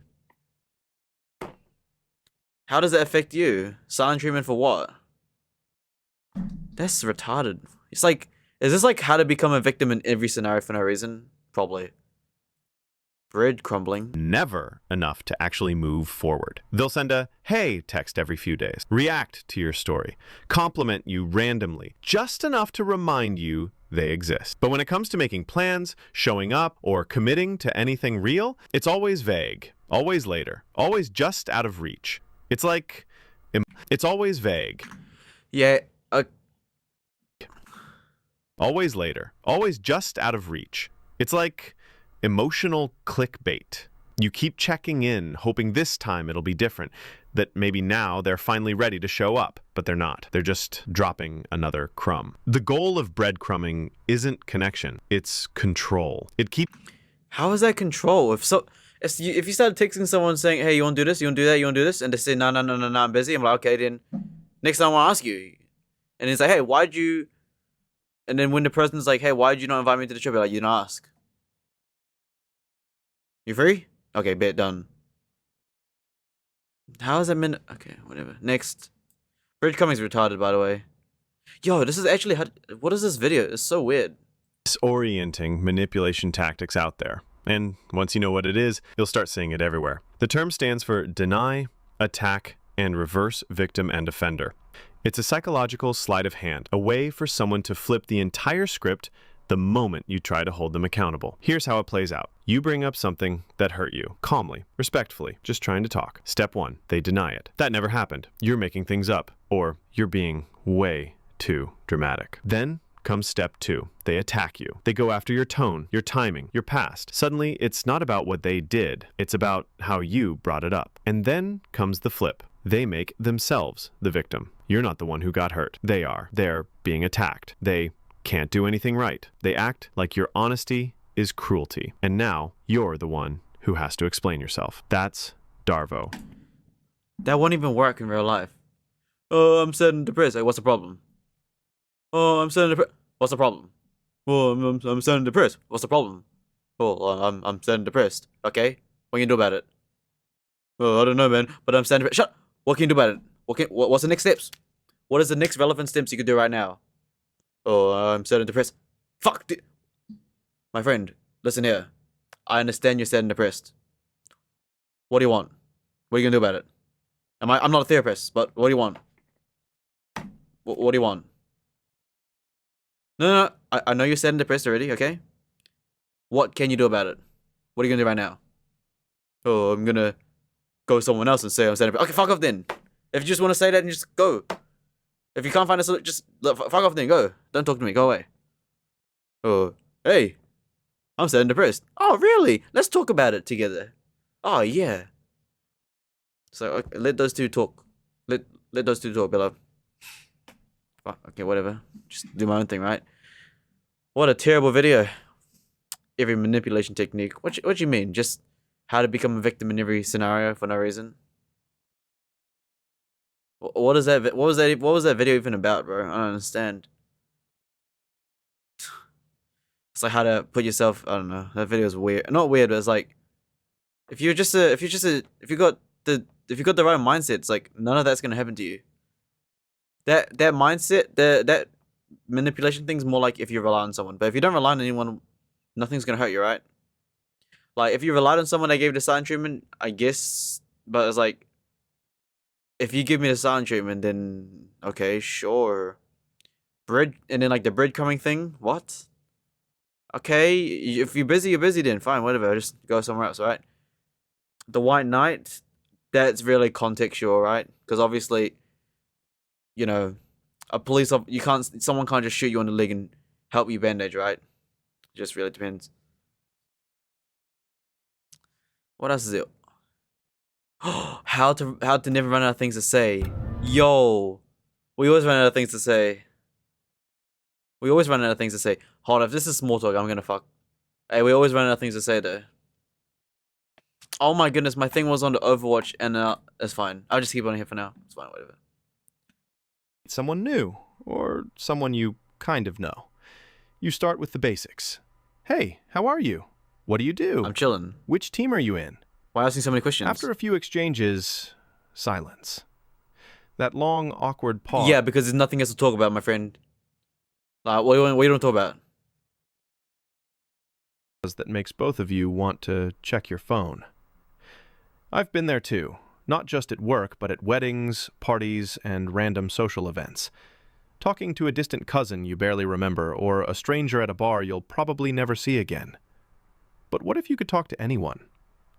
How does that affect you? Silent treatment for what? That's retarded. It's like, is this like how to become a victim in every scenario for no reason? Probably. Bread crumbling. Never enough to actually move forward. They'll send a hey text every few days, react to your story, compliment you randomly, just enough to remind you they exist. But when it comes to making plans, showing up, or committing to anything real, it's always vague, always later, always just out of reach. It's like, it's always vague. Yeah, always later, always just out of reach. It's like emotional clickbait. You keep checking in, hoping this time it'll be different, that maybe now they're finally ready to show up, but they're not. They're just dropping another crumb. The goal of breadcrumbing isn't connection, it's control. How is that control? If you started texting someone saying, hey, you want to do this, you want to do that, you want to do this, and they say, no, I'm busy, I'm like, okay, then next time I want to ask you. And it's like, hey, why'd you... And then when the person's like, hey, why'd you not invite me to the trip? You're like, you didn't ask. You free? Okay, bet done. How is that minute? Okay, whatever. Next. Bridgecoming's retarded, by the way. Yo, this is actually... What is this video? It's so weird. Disorienting manipulation tactics out there. And once you know what it is, you'll start seeing it everywhere. The term stands for deny, attack, and reverse victim and offender. It's a psychological sleight of hand, a way for someone to flip the entire script the moment you try to hold them accountable. Here's how it plays out. You bring up something that hurt you, calmly, respectfully, just trying to talk. Step 1, they deny it. That never happened. You're making things up, or you're being way too dramatic. Then comes step 2. They attack you. They go after your tone, your timing, your past. Suddenly, it's not about what they did. It's about how you brought it up. And then comes the flip. They make themselves the victim. You're not the one who got hurt. They are. They're being attacked. They can't do anything right. They act like your honesty is cruelty. And now you're the one who has to explain yourself. That's Darvo. That won't even work in real life. Oh, I'm sad and depressed. Like, what's the problem? Oh, I'm sad and depressed. What's the problem? Oh, I'm sad and depressed. What's the problem? Oh, I'm sad and depressed. Okay, what can you do about it? Oh, I don't know, man. But I'm sad and depressed. Shut. What can you do about it? What's the next steps? What is the next relevant steps you could do right now? Oh, I'm sad and depressed. Fuck. My friend, listen here. I understand you're sad and depressed. What do you want? What are you gonna do about it? I'm not a therapist, but what do you want? What do you want? No. I know you're sad and depressed already, okay? What can you do about it? What are you gonna do right now? Oh, I'm gonna go to someone else and say I'm sad and depressed. Okay, fuck off then. If you just want to say that, then just go. If you can't find a solution, just fuck off then, go. Don't talk to me, go away. Oh, hey. I'm sad and depressed. Oh, really? Let's talk about it together. Oh, yeah. So, okay, let those two talk. Let those two talk, Bella. Fuck, okay, whatever. Just do my own thing, right? What a terrible video. Every manipulation technique. What you mean? Just how to become a victim in every scenario for no reason? What is that? What was that video even about, bro? I don't understand. It's like how to put yourself. I don't know. That video is weird. Not weird, but it's like if you got the right mindset, it's like none of that's gonna happen to you. That mindset, that manipulation thing's more like if you rely on someone. But if you don't rely on anyone, nothing's gonna hurt you, right? Like if you relied on someone, they gave you the silent treatment, I guess. But it's like, if you give me the silent treatment, then okay, sure. Bread, and then like the breadcrumbing thing, what? Okay, if you're busy then fine, whatever. Just go somewhere else, right? The White Knight, that's really contextual, right? Because obviously, you know, someone can't just shoot you on the leg and help you bandage, right? It just really depends. What else is it? How to never run out of things to say. Yo, we always run out of things to say. We always run out of things to say. Hold on, if this is small talk, I'm gonna fuck. Hey, we always run out of things to say though. Oh my goodness, my thing was on the Overwatch and it's fine. I'll just keep it on here for now. It's fine, whatever. Someone new, or someone you kind of know. You start with the basics. Hey, how are you? What do you do? I'm chilling. Which team are you in? Why asking so many questions? After a few exchanges, silence. That long, awkward pause. Yeah, because there's nothing else to talk about, my friend. Like, what do you want to talk about? That makes both of you want to check your phone. I've been there too, not just at work, but at weddings, parties, and random social events. Talking to a distant cousin you barely remember, or a stranger at a bar you'll probably never see again. But what if you could talk to anyone,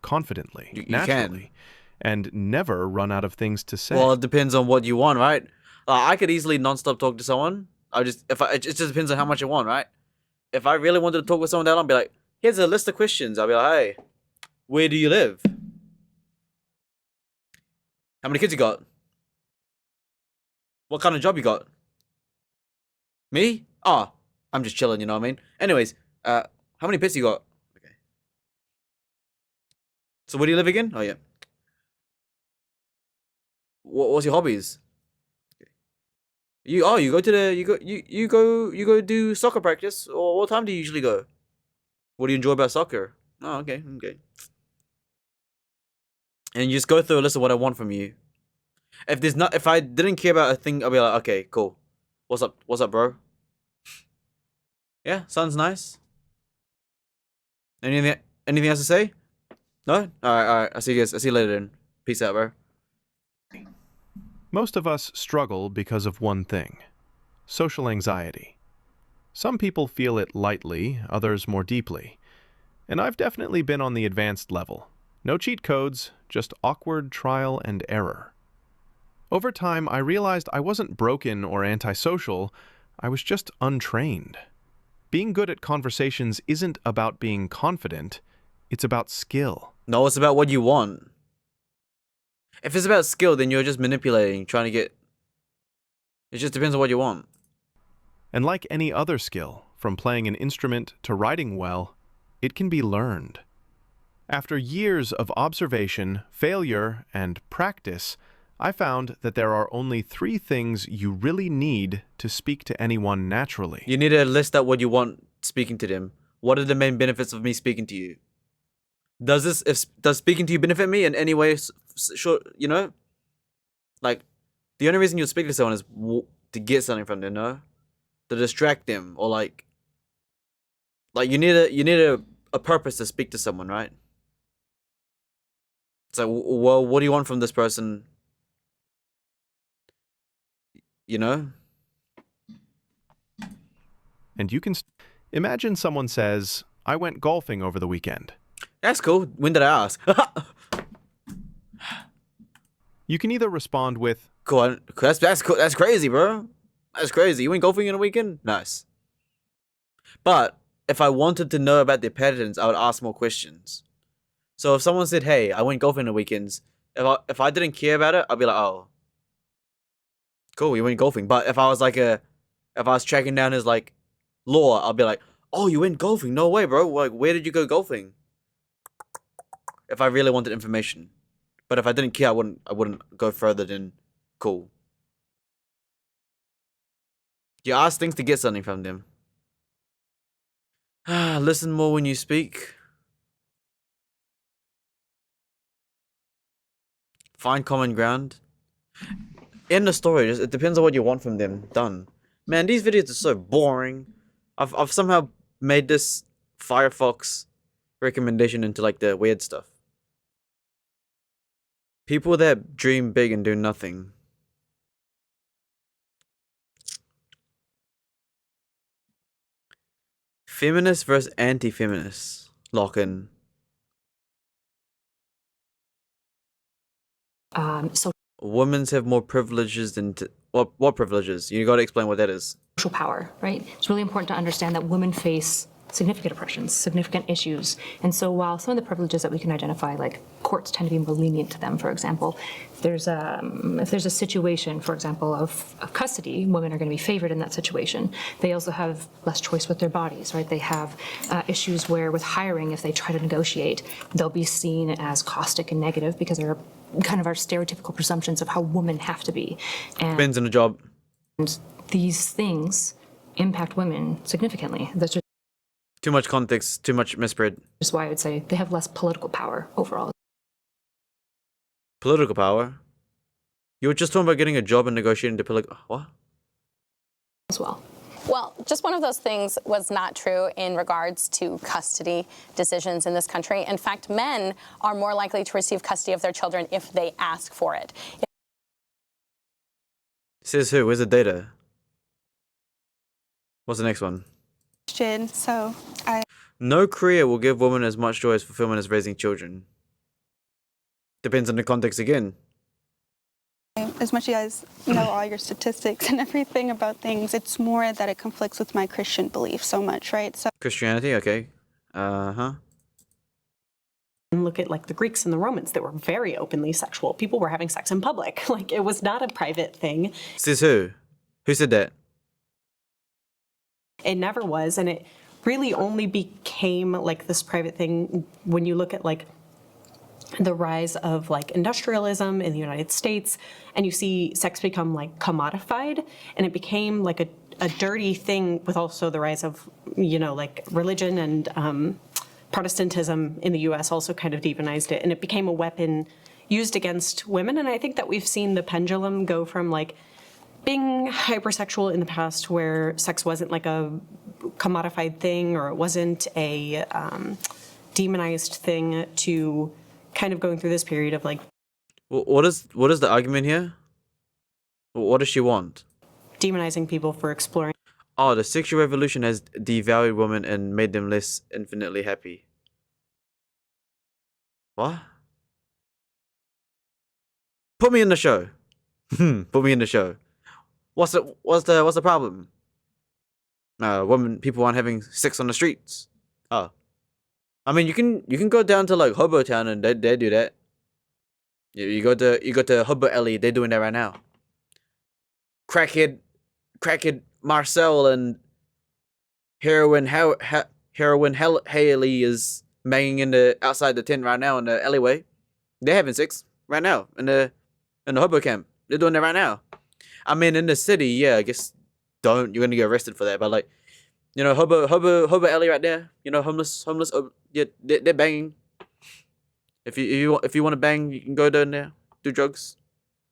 confidently, you naturally, and never run out of things to say? Well, it depends on what you want, right? I could easily non-stop talk to someone. It just depends on how much I want, right? If I really wanted to talk with someone, I'll be like, here's a list of questions. I'll be like, hey, where do you live? How many kids you got? What kind of job you got? Me? Oh, I'm just chilling, you know what I mean? Anyways, how many pets you got? Okay. So where do you live again? Oh yeah. What's your hobbies? You go to the you go do soccer practice, or what time do you usually go? What do you enjoy about soccer? Oh, okay. And you just go through a list of what I want from you. If I didn't care about a thing, I'll be like, okay, cool. What's up, bro? Yeah, sounds nice. Anything else to say? No? Alright. I'll see you guys. I'll see you later then. Peace out, bro. Most of us struggle because of one thing: social anxiety. Some people feel it lightly, others more deeply. And I've definitely been on the advanced level. No cheat codes, just awkward trial and error. Over time, I realized I wasn't broken or antisocial, I was just untrained. Being good at conversations isn't about being confident, it's about skill. No, it's about what you want. If it's about skill, then you're just manipulating, trying to get... It just depends on what you want. And like any other skill, from playing an instrument to writing well, it can be learned. After years of observation, failure, and practice, I found that there are only 3 things you really need to speak to anyone naturally. You need to list out what you want speaking to them. What are the main benefits of me speaking to you? Does speaking to you benefit me in any way? Sure, you know? Like, the only reason you speak to someone is to get something from them, no? To distract them, or like you need a purpose to speak to someone, right? So, well, what do you want from this person? You know? And you can imagine someone says, I went golfing over the weekend. That's cool. When did I ask? You can either respond with, cool. That's cool. That's crazy, bro. That's crazy. You went golfing in a weekend? Nice. But if I wanted to know about their patterns, I would ask more questions. So if someone said, hey, I went golfing on the weekends, if I didn't care about it, I'd be like, oh, cool, you went golfing. But if I was tracking down his like lore, I'll be like, oh, you went golfing? No way, bro. Like, where did you go golfing? If I really wanted information. But if I didn't care, I wouldn't go further than cool. You ask things to get something from them. Listen more when you speak. Find common ground. End the story. It depends on what you want from them. Done. Man, these videos are so boring. I've somehow made this Firefox recommendation into like the weird stuff. People that dream big and do nothing. Feminists versus anti-feminists. Lock in. social Women have more privileges than what privileges? You got to explain what that is. power, right? It's really important to understand that women face significant oppressions, significant issues. And so while some of the privileges that we can identify, like courts tend to be more lenient to them, for example, if there's a situation, for example, of custody, women are going to be favored in that situation. They also have less choice with their bodies, right? They have issues where with hiring, if they try to negotiate, they'll be seen as caustic and negative because they're kind of our stereotypical presumptions of how women have to be. And Depends on the job. these things impact women significantly. That's Too much context, too much misread. just why I would say they have less political power overall. Political power? You were just talking about getting a job and negotiating to political... What? As well. Well, just one of those things was not true in regards to custody decisions in this country. In fact, men are more likely to receive custody of their children if they ask for it. Says who? Where's the data? What's the next one? So No career will give women as much joy as fulfillment as raising children. Depends on the context again. as much as you guys know all your statistics and everything about things, it's more that it conflicts with my Christian belief so much, right? So Christianity, okay. Uh-huh. And look at like the Greeks and the Romans that were very openly sexual. People were having sex in public. Like it was not a private thing. Says who? Who said that? It never was, and it really only became like this private thing when you look at like the rise of like industrialism in the United States, and you see sex become like commodified, and it became like a dirty thing with also the rise of, you know, like religion and Protestantism in the US also kind of demonized it, and it became a weapon used against women. And I think that we've seen the pendulum go from like being hypersexual in the past, where sex wasn't like a commodified thing or it wasn't a demonized thing, to kind of going through this period of like. What is the argument here? What does she want? Demonizing people for exploring. Oh, the sexual revolution has devalued women and made them less infinitely happy. What? Put me in the show. Put me in the show. What's the problem? People aren't having sex on the streets. Oh, I mean, you can go down to like Hobo Town and they do that. You go to Hobo Alley, they're doing that right now. Crackhead Marcel and heroin Haley is banging outside the tent right now in the alleyway. They're having sex right now in the Hobo camp. They're doing that right now. I mean, in the city, yeah, I guess you're gonna get arrested for that. But like, you know, Hobo Alley right there. You know, homeless. Yeah, they're banging. If you want to bang, you can go down there, do drugs.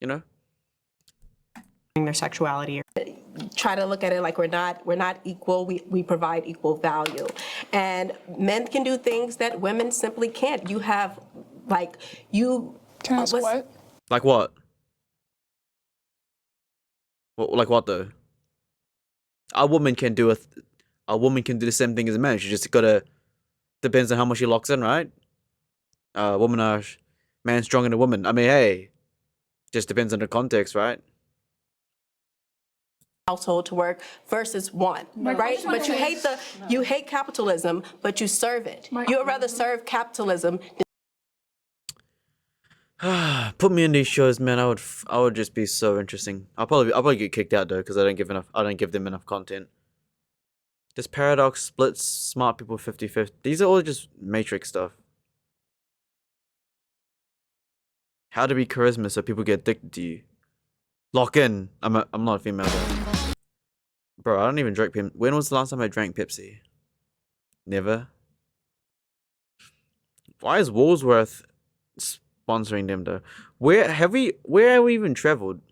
You know. Their sexuality. Try to look at it like we're not equal. We provide equal value, and men can do things that women simply can't. You have like you. Can I ask what? Like what? Like what though? A woman can do the same thing as a man. She just gotta depends on how much she locks in, right? Man stronger than a woman. I mean, hey, just depends on the context, right? Household to work versus one, right? But you hate capitalism, but you serve it. You would rather serve capitalism. Put me in these shows, man. I would just be so interesting. I'll probably get kicked out though, because I don't give them enough content. This paradox splits smart people 50-50. These are all just matrix stuff. How to be charisma so people get addicted to you. Lock in. I'm not a female though. Bro, I don't even drink Pepsi. When was the last time I drank Pepsi? Never. Why is Woolworth sponsoring them though? Where have we even traveled?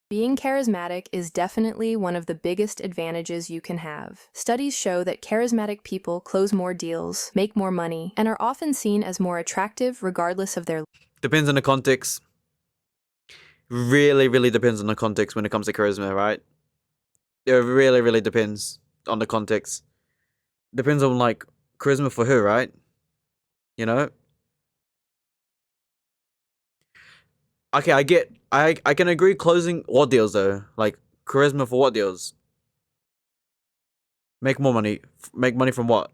Being charismatic is definitely one of the biggest advantages you can have. Studies show that charismatic people close more deals, make more money, and are often seen as more attractive regardless of their. Depends on the context. Really, really depends on the context when it comes to charisma, right? It really, really depends on the context. Depends on like charisma for who, right? You know? Okay, I can agree closing what deals though? Like charisma for what deals? Make more money. Make money from what?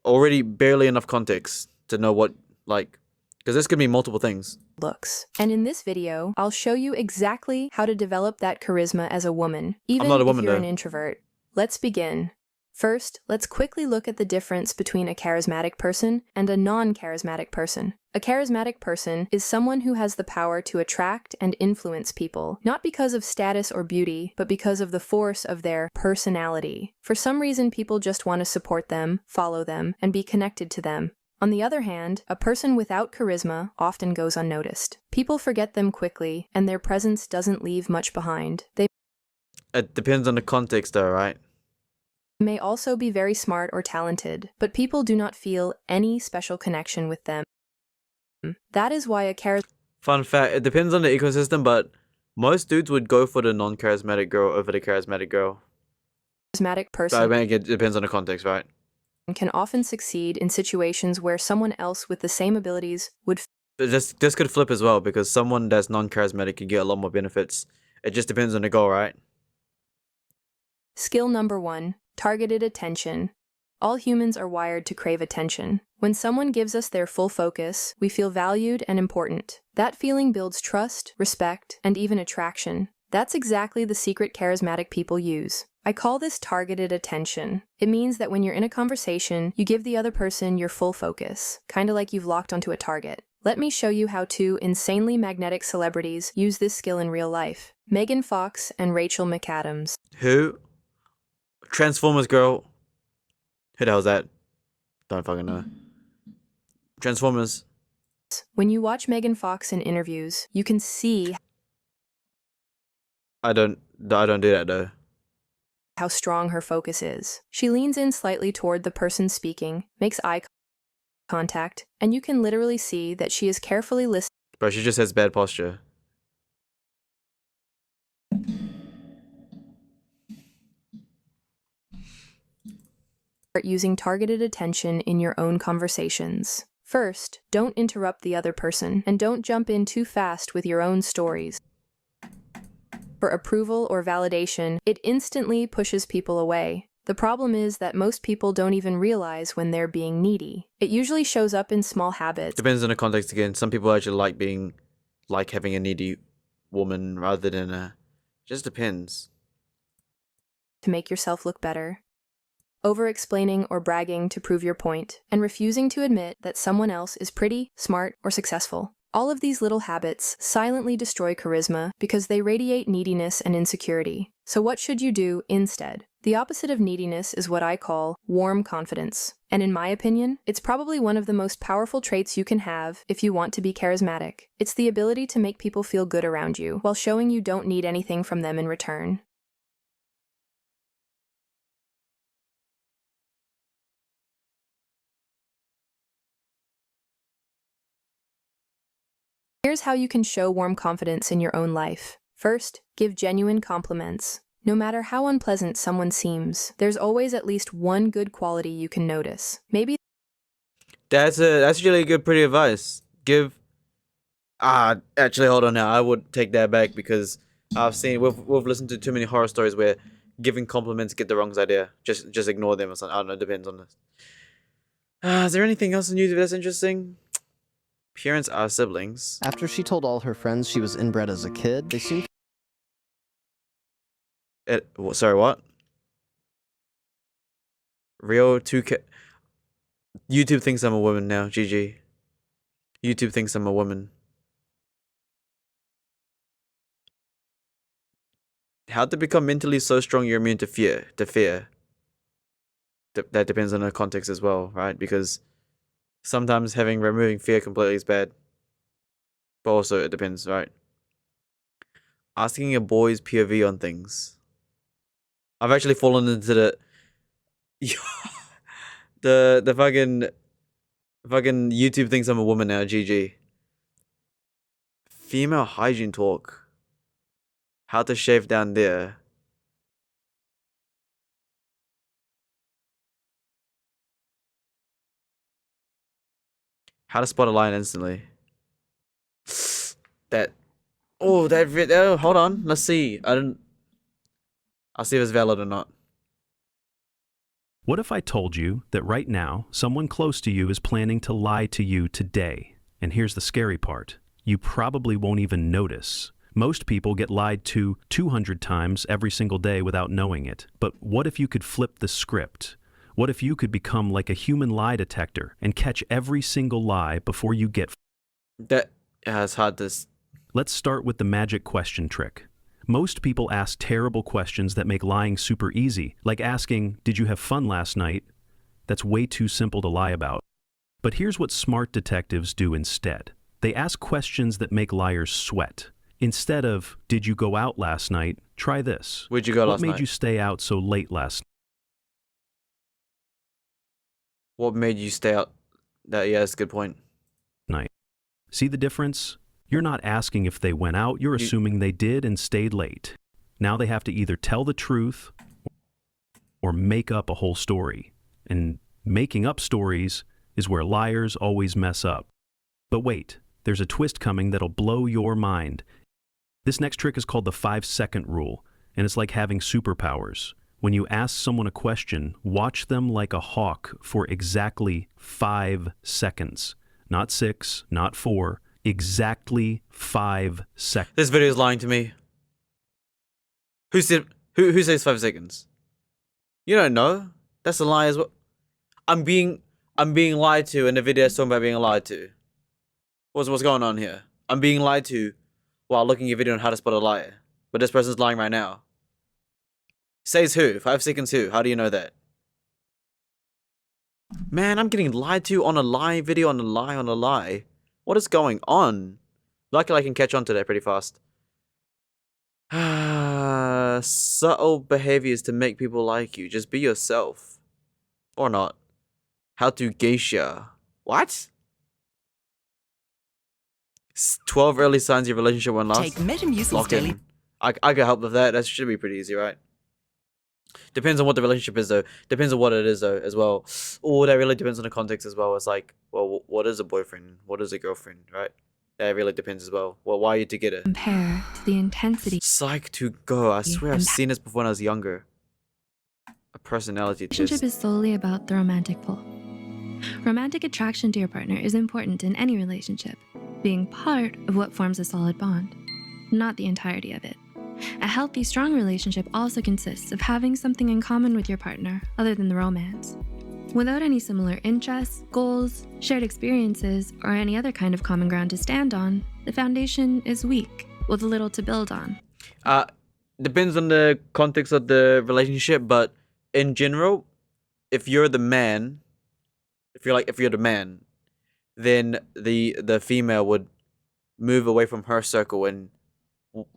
Already barely enough context to know what, like, because this could mean multiple things. Looks. And in this video, I'll show you exactly how to develop that charisma as a woman, even not a if woman, you're an though. introvert. Let's begin. First, let's quickly look at the difference between a charismatic person and a non-charismatic person. A charismatic person is someone who has the power to attract and influence people, not because of status or beauty, but because of the force of their personality. For some reason, people just want to support them, follow them, and be connected to them. On the other hand, a person without charisma often goes unnoticed. People forget them quickly, and their presence doesn't leave much behind. They It depends on the context though, right? may also be very smart or talented, but people do not feel any special connection with them. That is why a Fun fact, it depends on the ecosystem, but most dudes would go for the non-charismatic girl over the charismatic girl. charismatic person So I mean, it depends on the context, right? can often succeed in situations where someone else with the same abilities would But this could flip as well, because someone that's non-charismatic could get a lot more benefits. It just depends on the goal, right? Skill number 1, targeted attention. All humans are wired to crave attention. When someone gives us their full focus, we feel valued and important. That feeling builds trust, respect, and even attraction. That's exactly the secret charismatic people use. I call this targeted attention. It means that when you're in a conversation, you give the other person your full focus, kind of like you've locked onto a target. Let me show you how two insanely magnetic celebrities use this skill in real life. Megan Fox and Rachel McAdams. Who? Transformers girl. Who the hell's that? Don't fucking know. Transformers. When you watch Megan Fox in interviews, you can see I don't do that though. how strong her focus is. She leans in slightly toward the person speaking, makes eye contact, and you can literally see that she is carefully listening. Bro, she just has bad posture. Using targeted attention in your own conversations. First, don't interrupt the other person, and don't jump in too fast with your own stories. For approval or validation, it instantly pushes people away. The problem is that most people don't even realize when they're being needy. It usually shows up in small habits. Depends on the context again. Some people actually like having a needy woman rather than a... Just depends. To make yourself look better. Over-explaining or bragging to prove your point, and refusing to admit that someone else is pretty, smart, or successful. All of these little habits silently destroy charisma because they radiate neediness and insecurity. So what should you do instead? The opposite of neediness is what I call warm confidence. And in my opinion, it's probably one of the most powerful traits you can have if you want to be charismatic. It's the ability to make people feel good around you while showing you don't need anything from them in return. Here's how you can show warm confidence in your own life. First, give genuine compliments. No matter how unpleasant someone seems, there's always at least one good quality you can notice. Maybe That's really good, pretty advice. Actually, hold on now. I would take that back because we've listened to too many horror stories where giving compliments get the wrong idea. Just ignore them or something. I don't know. It depends on this. Is there anything else in YouTube that's interesting? Parents are siblings. After she told all her friends she was inbred as a kid, they soon... Sorry, what? Real 2K... YouTube thinks I'm a woman now, GG. YouTube thinks I'm a woman. How to become mentally so strong you're immune to fear? That depends on the context as well, right? Because sometimes removing fear completely is bad. But also it depends, right? Asking a boy's POV on things. I've actually fallen into the fucking YouTube thinks I'm a woman now, GG. Female hygiene talk. How to shave down there. How to spot a lion instantly. That. Oh, oh, hold on. Let's see. I'll see if it's valid or not. What if I told you that right now, someone close to you is planning to lie to you today? And here's the scary part. You probably won't even notice. Most people get lied to 200 times every single day without knowing it. But what if you could flip the script? What if you could become like a human lie detector and catch every single lie before you get... That has hard to... Let's start with the magic question trick. Most people ask terrible questions that make lying super easy, like asking, "Did you have fun last night?" That's way too simple to lie about. But here's what smart detectives do instead. They ask questions that make liars sweat. Instead of, "Did you go out last night?" try this. Where'd you go last night? What made you stay out so late last night? What made you stay out? Yeah, that's a good point. See the difference? You're not asking if they went out, you're assuming they did and stayed late. Now they have to either tell the truth or make up a whole story. And making up stories is where liars always mess up. But wait, there's a twist coming that'll blow your mind. This next trick is called the 5-second rule, and it's like having superpowers. When you ask someone a question, watch them like a hawk for exactly 5 seconds. Not 6, not 4, exactly 5 seconds. This video is lying to me. Who says 5 seconds? You don't know. That's a lie as well. I'm being lied to, and the video is talking about being lied to. What's going on here? I'm being lied to while looking at a video on how to spot a liar. But this person's lying right now. Says who? 5 seconds who? How do you know that? Man, I'm getting lied to on a lie video on a lie on a lie. What is going on? Luckily, I can catch on to that pretty fast. Subtle behaviors to make people like you. Just be yourself. Or not. How to geisha. What? 12 early signs your relationship won't last. Take Metamucil's Lock daily. in. I can help with that. That should be pretty easy, right? Depends on what the relationship is, though. Depends on what it is, though, as well. Oh, that really depends on the context as well. It's like, well, what is a boyfriend? What is a girlfriend, right? That really depends as well. Well, why are you together? Compare to the intensity. Psych to go. I swear I've seen this before when I was younger. A personality test. Relationship is solely about the romantic pull. Romantic attraction to your partner is important in any relationship, being part of what forms a solid bond, not the entirety of it. A healthy, strong relationship also consists of having something in common with your partner other than the romance. Without any similar interests, goals, shared experiences, or any other kind of common ground to stand on, the foundation is weak, with little to build on. Depends on the context of the relationship, but in general, if you're the man, if you're the man, then the female would move away from her circle and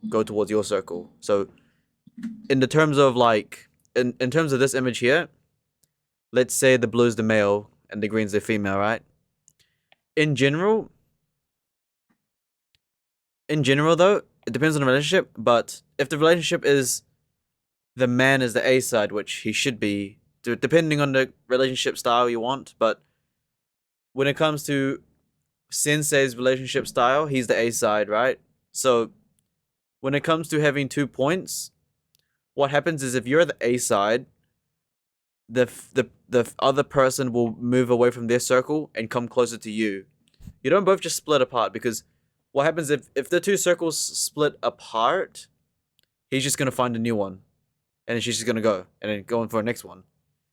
go towards your circle. So in the terms of like in terms of this image here, let's say the blue's the male and the green's the female, right? In general though, it depends on the relationship, but if the relationship is the man is the A side, which he should be, depending on the relationship style you want, but when it comes to Sensei's relationship style, he's the A side, right? So when it comes to having 2 points, what happens is if you're the A side, the other person will move away from their circle and come closer to you. You don't both just split apart, because what happens if the 2 circles split apart, he's just going to find a new one. And then she's just going to go and then go on for a next one.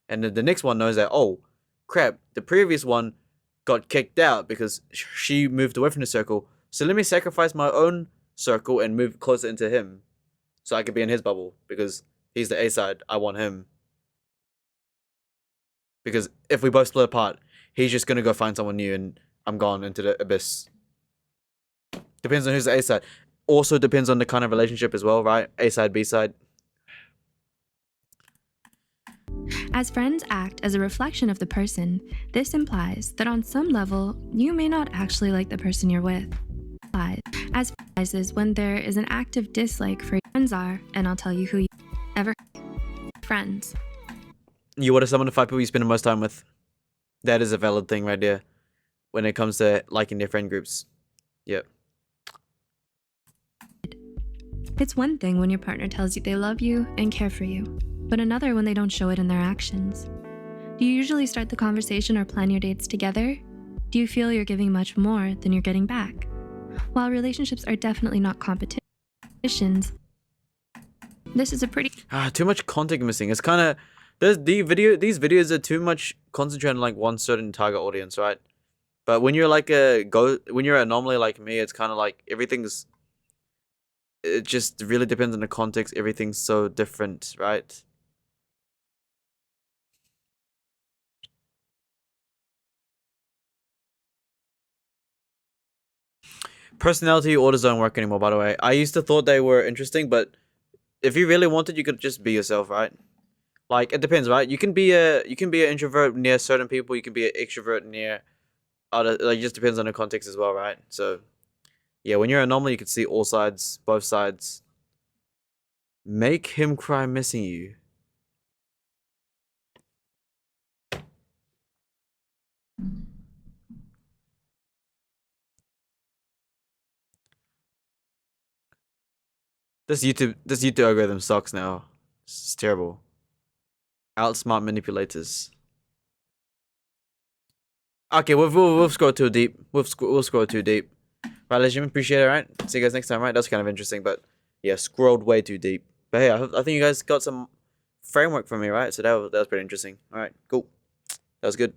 And then the next one knows that, oh, crap, the previous one got kicked out because she moved away from the circle. So let me sacrifice my own circle and move closer into him so I could be in his bubble, because he's the A side. I want him. Because if we both split apart, he's just going to go find someone new and I'm gone into the abyss. Depends on who's the A side. Also depends on the kind of relationship as well, right? A side, B side. As friends act as a reflection of the person, this implies that on some level, you may not actually like the person you're with. As is when there is an active dislike for your friends are, and I'll tell you who you ever friends. What are some of the 5 people you spend the most time with? That is a valid thing right there when it comes to liking their friend groups. Yep. It's one thing when your partner tells you they love you and care for you, but another when they don't show it in their actions. Do you usually start the conversation or plan your dates together? Do you feel you're giving much more than you're getting back? While relationships are definitely not competitions, this is a pretty... Too much content missing. It's kind of... These videos are too much concentrated on like one certain target audience, right? But when you're like when you're a anomaly like me, it's kind of like everything's... It just really depends on the context. Everything's so different, right? Personality orders don't work anymore, by the way. I used to thought they were interesting, but if you really wanted, you could just be yourself, right? Like, it depends, right? You can be an introvert near certain people. You can be an extrovert near other. Like, it just depends on the context as well, right? So, yeah, when you're a anomaly, you can see all sides, both sides. Make him cry missing you. This YouTube algorithm sucks now. It's terrible. Outsmart manipulators. Okay, we've scrolled too deep. We'll scroll too deep. Right, legend, appreciate it. Right, see you guys next time. Right, that's kind of interesting, but yeah, scrolled way too deep. But hey, I think you guys got some framework from me, right? So that was pretty interesting. All right, cool. That was good.